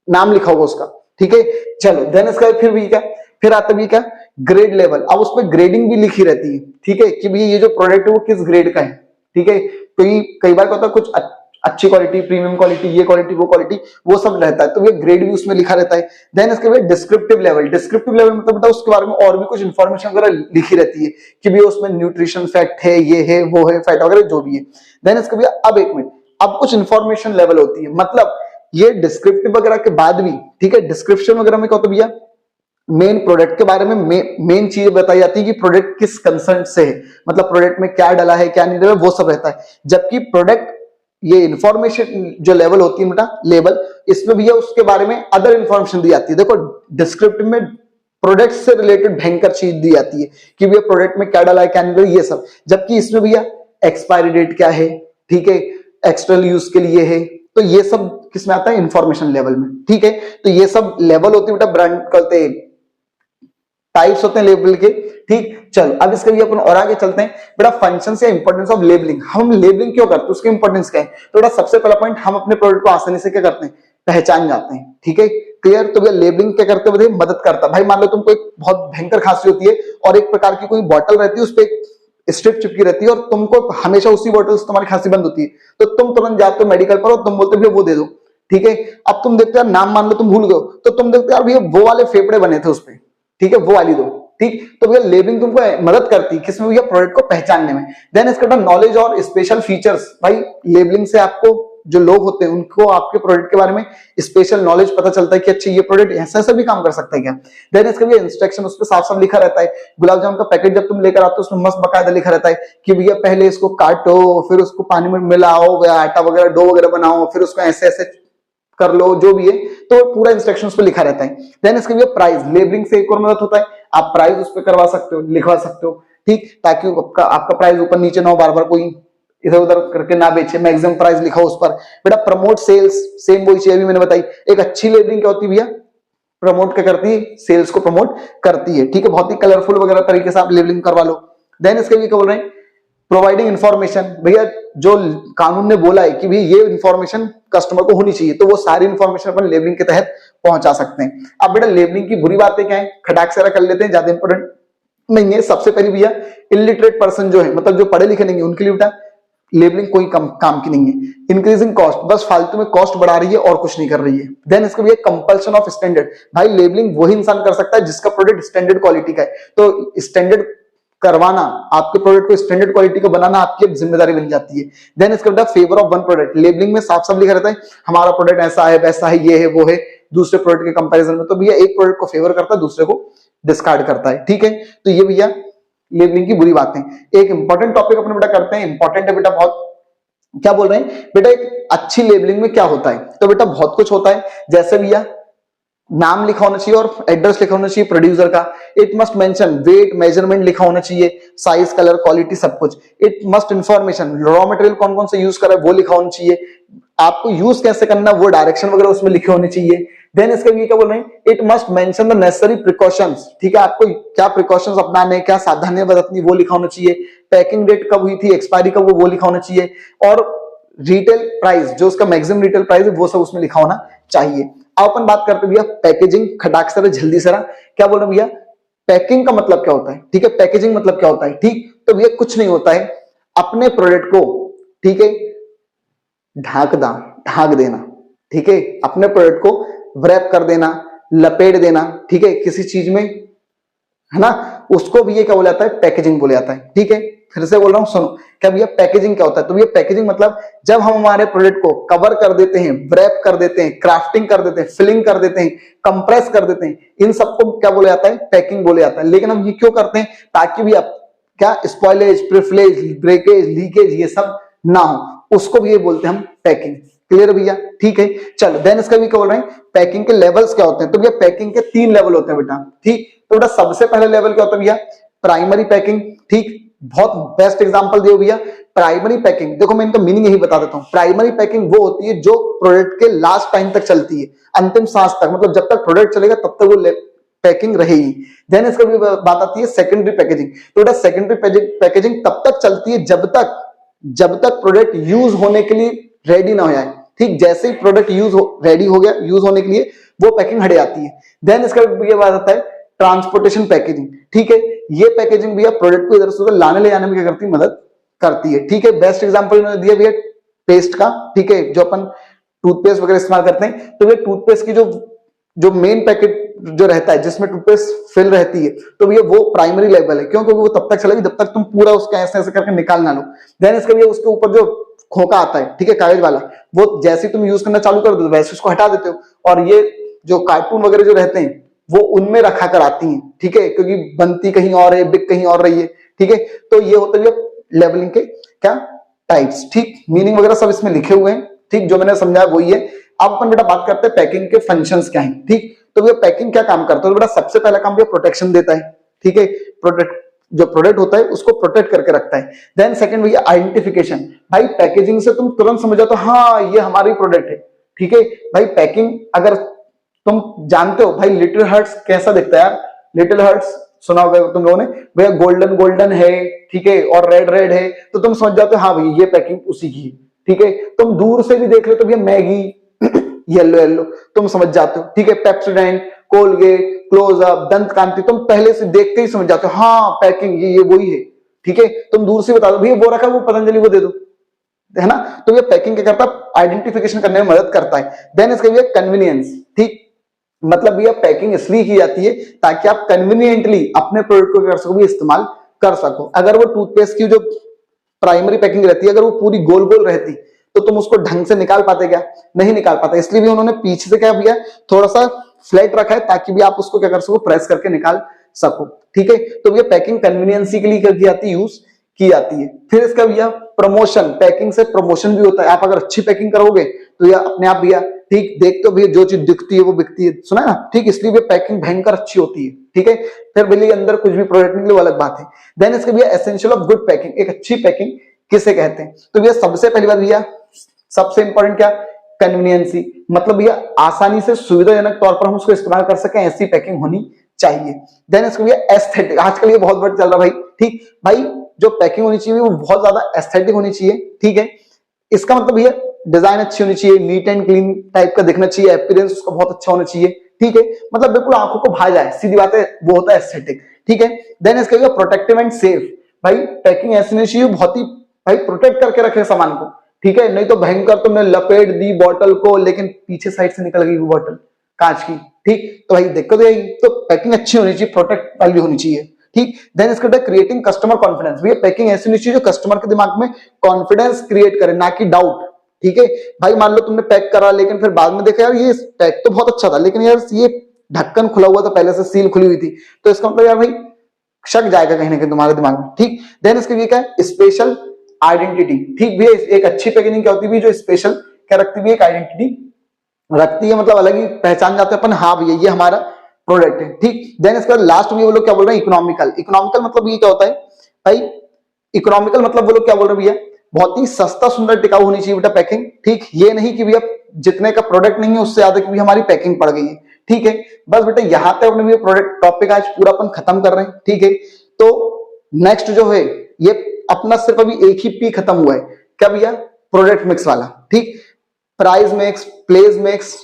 Speaker 1: नाम लिखा होगा उसका। ठीक है, चलो देन इसका फिर भी क्या, फिर आता भी क्या, ग्रेड लेवल। अब उसमें ग्रेडिंग भी लिखी रहती है। ठीक है, कि भैया ये जो प्रोडक्ट है वो किस ग्रेड का है। ठीक है, तो कई बार क्या होता है, कुछ अच्छी क्वालिटी, प्रीमियम क्वालिटी, ये क्वालिटी वो क्वालिटी, वो सब रहता है, तो ये ग्रेड भी उसमें लिखा रहता है। देन इसके बाद डिस्क्रिप्टिव लेवल। डिस्क्रिप्टिव लेवल मतलब बताओ उसके बारे में और भी कुछ इन्फॉर्मेशन वगैरह लिखी रहती है कि भैया उसमें न्यूट्रिशन फैक्ट है, ये है, वो है, फैट वगैरह जो भी है। देन इसके बाद अब एक मिनट, अब कुछ इन्फॉर्मेशन लेवल होती है, मतलब ये डिस्क्रिप्टिव वगैरह के बाद भी, ठीक है, डिस्क्रिप्शन वगैरह में क्या होता है भैया, मेन प्रोडक्ट के बारे में मेन चीज बताई जाती है कि प्रोडक्ट किस कंसर्न से है, मतलब प्रोडक्ट में क्या डाला है क्या नहीं डाला, वो सब रहता है। जबकि प्रोडक्ट ये इंफॉर्मेशन जो लेवल होती है बेटा लेबल, इसमें भैया उसके बारे में अदर इंफॉर्मेशन दी जाती है। देखो डिस्क्रिप्टिव में प्रोडक्ट से रिलेटेड भयंकर चीज दी जाती है कि भैया प्रोडक्ट में क्या डाला है क्या नहीं डाला, ये सब। जबकि इसमें भैया एक्सपायरी डेट क्या है, ठीक है, एक्सटर्नल यूज के लिए है, तो ये सब किसमें आता है, इंफॉर्मेशन लेवल में, ठीक है। तो ये सब लेवल होती है बेटा, ब्रांड कहते हैं, टाइप्स होते हैं लेबल के, ठीक। चलो अब इसके लिए अपन और आगे चलते हैं बेटा, फंक्शंस या इंपॉर्टेंस ऑफ लेबलिंग। हम लेबलिंग क्यों करते हैं, उसकी इंपॉर्टेंस क्या है। तो बेटा सबसे पहला पॉइंट, हम अपने प्रोडक्ट को आसानी से क्या करते हैं, पहचान जाते हैं, ठीक है, क्लियर। तो भैया लेबलिंग क्या करते हैं, मदद करता है। भाई मान लो तुमको एक बहुत भयंकर खांसी होती है और एक प्रकार की कोई बॉटल रहती है, उस पर स्ट्रिप चिपकी रहती है और तुमको हमेशा उसी बॉटल से तुम्हारी खांसी बंद होती है, तो तुम तुरंत जाते हो मेडिकल पर और तुम बोलते भैया वो दे दो, ठीक है। अब तुम देखते हो नाम मान लो तुम भूल गए, तो तुम देखते हो यार भैया वो वाले फेफड़े बने थे उस पे, ठीक है, वो वाली दो, ठीक। तो भैया लेबलिंग तुमको मदद करती है किसमें, भैया प्रोडक्ट को पहचानने में। देन इसके बाद नॉलेज और स्पेशल फीचर्स। भाई लेबलिंग से आपको जो लोग होते हैं उनको आपके प्रोडक्ट के बारे में स्पेशल नॉलेज पता चलता है कि अच्छा ये प्रोडक्ट ऐसा ऐसा भी काम कर सकता है क्या। देन इसके लिए इंस्ट्रक्शन, उस पर साफ साफ लिखा रहता है। गुलाब जामुन का पैकेट जब तुम लेकर आते हो उसमें मस्त बकायदा लिखा रहता है कि भैया पहले इसको काटो, फिर उसको पानी में मिलाओ, आटा वगैरह डो वगैरह बनाओ, फिर उसको ऐसे ऐसे कर लो, जो भी है, तो पूरा इंस्ट्रक्शन उस पर लिखा रहता है। देन इसके लिए प्राइस, लेबलिंग से एक और मदद होता है, आप प्राइस उस पर करवा सकते हो, लिखवा सकते हो, ठीक, ताकि आपका प्राइस ऊपर नीचे ना हो, बार बार कोई इधर उधर करके ना बेचे, मैक्सिमम प्राइस लिखा हो उस पर। बेटा प्रमोट सेल्स, सेम वही चीज अभी मैंने बताई। एक अच्छी लेबलिंग क्या होती है भैया, प्रमोट क्या करती है, सेल्स को प्रमोट करती है, ठीक है। बहुत ही कलरफुल वगैरह तरीके से आप लेबलिंग करवा लो। देन इसके भी क्या बोल रहे हैं, प्रोवाइडिंग इन्फॉर्मेशन। भैया जो कानून ने बोला है कि भाई ये इन्फॉर्मेशन कस्टमर को होनी चाहिए, तो वो सारी इन्फॉर्मेशन अपन लेबलिंग के तहत पहुंचा सकते हैं। अब बेटा लेबलिंग की बुरी बातें क्या है, खटाक से कर लेते हैं, ज्यादा इंपॉर्टेंट नहीं है। सबसे पहली भैया इलिटरेट पर्सन जो है, मतलब जो पढ़े लिखे नहीं है, उनके लिए बेटा लेबलिंग कोई काम की नहीं है। इंक्रीजिंग कॉस्ट, बस फालतू में कॉस्ट बढ़ा रही है और कुछ नहीं कर रही है। देन इसके लिए कंपल्सन ऑफ स्टैंडर्ड। भाई लेबलिंग वही इंसान कर सकता है जिसका प्रोडक्ट स्टैंडर्ड क्वालिटी का है, तो स्टैंडर्ड करवाना, आपके प्रोडक्ट को स्टैंडर्ड क्वालिटी का बनाना आपकी जिम्मेदारी बन जाती है। देन इसके बाद favour of one product. Labelling में साफ साफ लिखा रहता है हमारा प्रोडक्ट ऐसा है वैसा है, ये है वो है, दूसरे प्रोडक्ट के कंपैरिजन में। तो भैया एक प्रोडक्ट को फेवर करता है, दूसरे को डिस्कार्ड करता है, ठीक है। तो ये भैया लेबलिंग की बुरी बातें। एक इंपॉर्टेंट टॉपिक अपने बेटा करते हैं, इंपॉर्टेंट है बेटा बहुत। क्या बोल रहे हैं बेटा, एक अच्छी लेबलिंग में क्या होता है, तो बेटा बहुत कुछ होता है। जैसे भैया नाम लिखा होना चाहिए और एड्रेस लिखा होना चाहिए प्रोड्यूसर का। It must mention weight, measurement लिखा होना चाहिए, साइज, कलर, क्वालिटी, सब कुछ। It must information, raw material कौन कौन से यूज कर रहा है वो लिखा होना चाहिए, आपको यूज कैसे करना वो डायरेक्शन वगैरह उसमें लिखे होने चाहिए। देन इसके लिए क्या बोल रहे हैं, it must mention the necessary precautions, ठीक है, आपको क्या प्रिकॉशंस अपनाने, क्या सावधानियां बरतनी वो लिखा होना चाहिए। पैकिंग डेट कब हुई थी, एक्सपायरी कब, वो लिखा होना चाहिए। और रिटेल प्राइस, जो उसका मैक्सिमम रिटेल प्राइस है वो सब उसमें लिखा होना चाहिए। अब अपन बात करते हैं भैया पैकेजिंग, खटाक से जल्दी से। क्या बोल रहे भैया, पैकिंग का मतलब क्या होता है, ठीक है, पैकेजिंग मतलब क्या होता है, ठीक। तो भैया कुछ नहीं होता है, अपने प्रोडक्ट को, ठीक है, ढाक देना, ठीक है, अपने प्रोडक्ट को व्रैप कर देना, लपेट देना, ठीक है, किसी चीज में, है ना, उसको भी ये क्या बोला जाता है, पैकेजिंग बोला जाता है, ठीक है। फिर से बोल रहा हूं सुनो, क्या भैया पैकेजिंग क्या होता है, तो भैया पैकेजिंग मतलब जब हम हमारे प्रोडक्ट को कवर कर देते हैं, व्रैप कर देते हैं, क्राफ्टिंग कर देते हैं, फिलिंग कर देते हैं, कंप्रेस कर देते हैं, इन सबको क्या बोला जाता है, पैकिंग बोला जाता है। लेकिन हम ये क्यों करते हैं, ताकि भी आप क्या स्पॉइलेज, प्रिफलेज, ब्रेकेज, लीकेज ये सब ना हो, उसको भी ये बोलते हैं हम पैकिंग। क्लियर भैया, ठीक है। चलो देन इसका भी क्या बोल रहे हैं, पैकिंग के लेवल्स क्या होते हैं, तो भैया पैकिंग के 3 लेवल होते हैं बेटा, ठीक। तो बेटा सबसे पहले लेवल क्या होता है भैया, प्राइमरी पैकिंग, ठीक। बहुत बेस्ट एग्जांपल दियो भैया, प्राइमरी पैकिंग। देखो मैं इनका मीनिंग यही बता देता हूं। प्राइमरी पैकिंग वो होती है जो प्रोडक्ट के लास्ट टाइम तक चलती है, अंतिम सांस तक, मतलब जब तक प्रोडक्ट चलेगा तब तक वो पैकिंग रहेगी। देन इसका भी बात आती है सेकेंडरी पैकेजिंग। तो बेटा सेकेंडरी पैकेजिंग तब तक चलती है जब तक प्रोडक्ट यूज होने के लिए रेडी ना हो जाए, ठीक। जैसे ही प्रोडक्ट रेडी हो गया यूज होने के लिए, वो पैकिंग हट जाती है। देन इसका ये बात आता है ट्रांसपोर्टेशन पैकेजिंग, ठीक है। ये पैकेजिंग भैया प्रोडक्ट को इधर से उधर लाने ले जाने में क्या करती है, मदद करती है, ठीक है। बेस्ट एग्जांपल इन्होंने दिया भैया पेस्ट का, ठीक है, जो अपन टूथपेस्ट वगैरह इस्तेमाल करते हैं, तो भैया टूथपेस्ट की जो मेन पैकेट जो रहता है जिसमें टूथपेस्ट फिल रहती है, तो भैया वो प्राइमरी लेवल है, क्योंकि वो तब तक चलेगी जब तक तुम पूरा उसका ऐसे ऐसे करके निकाल ना लो। देन इसके भैया उसके ऊपर जो खोखा आता है, ठीक है, कागज वाला, वो जैसे तुम यूज करना चालू कर दो वैसे उसको हटा देते हो। और ये जो कार्टून वगैरह जो रहते हैं वो उनमें रखा कर आती हैं, ठीक है, क्योंकि बनती कहीं और है, बिक कहीं और रही है, ठीक है। तो ये होता है लेवलिंग के क्या टाइप्स, ठीक, मीनिंग वगैरह सब इसमें लिखे हुए हैं, ठीक, जो मैंने समझाया वही है। अब अपन बेटा बात करते हैं पैकिंग के फंक्शंस क्या हैं, ठीक। तो भैया पैकिंग क्या काम करता है, तो बेटा सबसे पहला काम भैया प्रोटेक्शन देता है, ठीक है, प्रोटेक्ट, जो प्रोडक्ट होता है उसको प्रोटेक्ट करके रखता है। देन सेकंड भैया आइडेंटिफिकेशन, भाई पैकेजिंग से तुम तुरंत समझ जाओ तो हाँ ये हमारी प्रोडक्ट है, ठीक है। भाई पैकिंग अगर तुम जानते हो भाई लिटिल हार्ट्स कैसा दिखता है यार, लिटिल हार्ट्स सुना होगा तुम लोगों ने, भैया गोल्डन गोल्डन है, ठीक है, और रेड रेड है, तो तुम समझ जाते हो हाँ भैया ये पैकिंग उसी की है, ठीक है। तुम दूर से भी देख रहे हो तो भैया मैगी येलो येलो तुम समझ जाते हो, ठीक है। पेप्सोडेंट, कोलगेट, क्लोजअप, दंत कांति तुम पहले से देख के ही समझ जाते हो हाँ पैकिंग ये वही है, ठीक है। तुम दूर से बता दो भैया वो रखा वो पतंजलि वो दे दो, है ना। तो ये पैकिंग क्या करता है, आइडेंटिफिकेशन करने में मदद करता है। देन इसके लिए कन्वीनियंस, ठीक, मतलब भैया पैकिंग इसलिए की जाती है ताकि आप कन्वीनियंटली अपने प्रोडक्ट को कर सको, भी इस्तेमाल कर सको। अगर वो टूथपेस्ट की जो प्राइमरी पैकिंग रहती है अगर वो पूरी गोल गोल रहती तो तुम उसको ढंग से निकाल पाते क्या, नहीं निकाल पाते। इसलिए भी उन्होंने पीछे से क्या भैया थोड़ा सा फ्लैट रखा है ताकि भी आप उसको क्या कर सको, प्रेस करके निकाल सको, ठीक है। तो भैया पैकिंग कन्वीनियंसी के लिए क्या की जाती है, यूज की जाती है। फिर इसका भैया प्रमोशन, पैकिंग से प्रमोशन भी होता है। आप अगर अच्छी पैकिंग करोगे तो यह अपने आप भैया, ठीक, देख तो भैया जो चीज दिखती है वो बिकती है, सुना है ना, ठीक, इसलिए भैया पैकिंग भयंकर अच्छी होती है, ठीक है। फिर भले अंदर कुछ भी प्रोडक्ट निकले वो अलग बात है। देन इसके भैया एसेंशियल ऑफ गुड पैकिंग, एक अच्छी पैकिंग किसे कहते हैं, तो भैया सबसे पहली बात भैया सबसे इंपॉर्टेंट क्या, कन्वीनियंसी, मतलब भैया आसानी से सुविधाजनक तौर पर हम उसको इस्तेमाल कर सकें ऐसी पैकिंग होनी चाहिए। देन इसको भैया एस्थेटिक, आजकल ये बहुत बड़ा चल रहा भाई, ठीक भाई, जो पैकिंग होनी चाहिए वो बहुत ज्यादा एस्थेटिक होनी चाहिए, ठीक है। इसका मतलब भैया डिजाइन अच्छी होनी चाहिए, नीट एंड क्लीन टाइप का दिखना चाहिए, अपीयरेंस उसका बहुत अच्छा होना चाहिए, ठीक है, मतलब बिल्कुल आंखों को भा जाए, सीधी बात है, वो होता है एस्थेटिक, ठीक है। देन इसके भैया प्रोटेक्टिव एंड सेफ, भाई पैकिंग ऐसी होनी चाहिए बहुत ही भाई प्रोटेक्ट करके रखे सामान को, ठीक है, नहीं तो भयंकर तुमने लपेट दी बोतल को लेकिन पीछे साइड से निकल गई वो बोतल कांच की, ठीक, तो भाई दिक्कत आएगी। तो पैकिंग अच्छी होनी चाहिए, प्रोटेक्ट वाली होनी चाहिए, ठीक। देन इसके बाद क्रिएटिंग कस्टमर कॉन्फिडेंस, भैया पैकिंग ऐसी होनी चाहिए जो कस्टमर के दिमाग में कॉन्फिडेंस क्रिएट करे, ना कि डाउट, ठीक है। भाई मान लो तुमने पैक करा लेकिन फिर बाद में देखा यार ये पैक तो बहुत अच्छा था लेकिन यार ये ढक्कन खुला हुआ था, पहले से सील खुली हुई थी, तो इसका मतलब यार भाई शक जाएगा कहीं ना कहीं तुम्हारे दिमाग में, ठीक। देन इसके लिए क्या है, स्पेशल आइडेंटिटी, ठीक भैया, एक अच्छी पैकेजिंग क्या होती है जो स्पेशल क्या रखती है, एक आइडेंटिटी रखती है, मतलब अलग ही पहचान जाते हैं अपन, हाँ भैया ये हमारा प्रोडक्ट है, ठीक। देन इसके बाद लास्ट में वो लोग क्या बोल रहे हैं, इकोनॉमिकल, इकोनॉमिकल मतलब ये क्या होता है भाई, इकोनॉमिकल मतलब वो लोग क्या बोल रहे हैं भैया, बहुत ही सस्ता सुंदर टिकाऊ होनी चाहिए बेटा पैकिंग, ठीक, ये नहीं कि भैया जितने का प्रोडक्ट नहीं है उससे ज्यादा की भी हमारी पैकिंग पड़ गई है, ठीक है। बस बेटा यहां तक अपने भी प्रोडक्ट टॉपिक आज पूरा अपन खत्म कर रहे हैं, ठीक है। तो नेक्स्ट जो है ये अपना सिर्फ अभी एक ही पी खत्म हुआ है, क्या भैया, प्रोडक्ट मिक्स वाला, ठीक, price mix, place mix,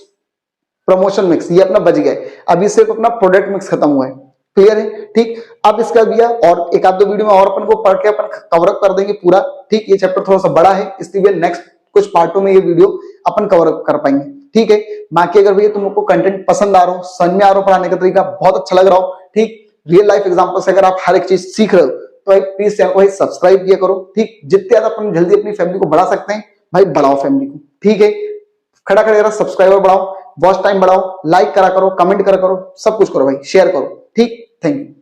Speaker 1: promotion mix, ये अपना बच गया, अभी सिर्फ अपना प्रोडक्ट मिक्स खत्म हुआ है, क्लियर है, ठीक। अब इसका भैया और एक आध दो वीडियो में और अपन को पढ़ के अपन कवर अप कर देंगे पूरा, ठीक, ये चैप्टर थोड़ा सा बड़ा है इसलिए नेक्स्ट कुछ पार्टों में ये वीडियो अपन कवर अप कर पाएंगे, ठीक है। बाकी अगर भैया तुमको कंटेंट पसंद आ रहा हो, समझ में आ रहा हो, पढ़ाने का तरीका बहुत अच्छा लग रहा हो, ठीक, रियल लाइफ एग्जांपल से अगर आप हर एक चीज सीख रहे हो तो भाई प्लीज चैनल को सब्सक्राइब किया करो, ठीक, जितने ज्यादा अपन जल्दी अपनी फैमिली को बढ़ा सकते हैं भाई बढ़ाओ फैमिली को, ठीक है। खड़ा खड़ा सब्सक्राइबर बढ़ाओ, वॉच टाइम बढ़ाओ, लाइक करा करो, कमेंट करा करो, सब कुछ करो भाई, शेयर करो, ठीक, थैंक यू।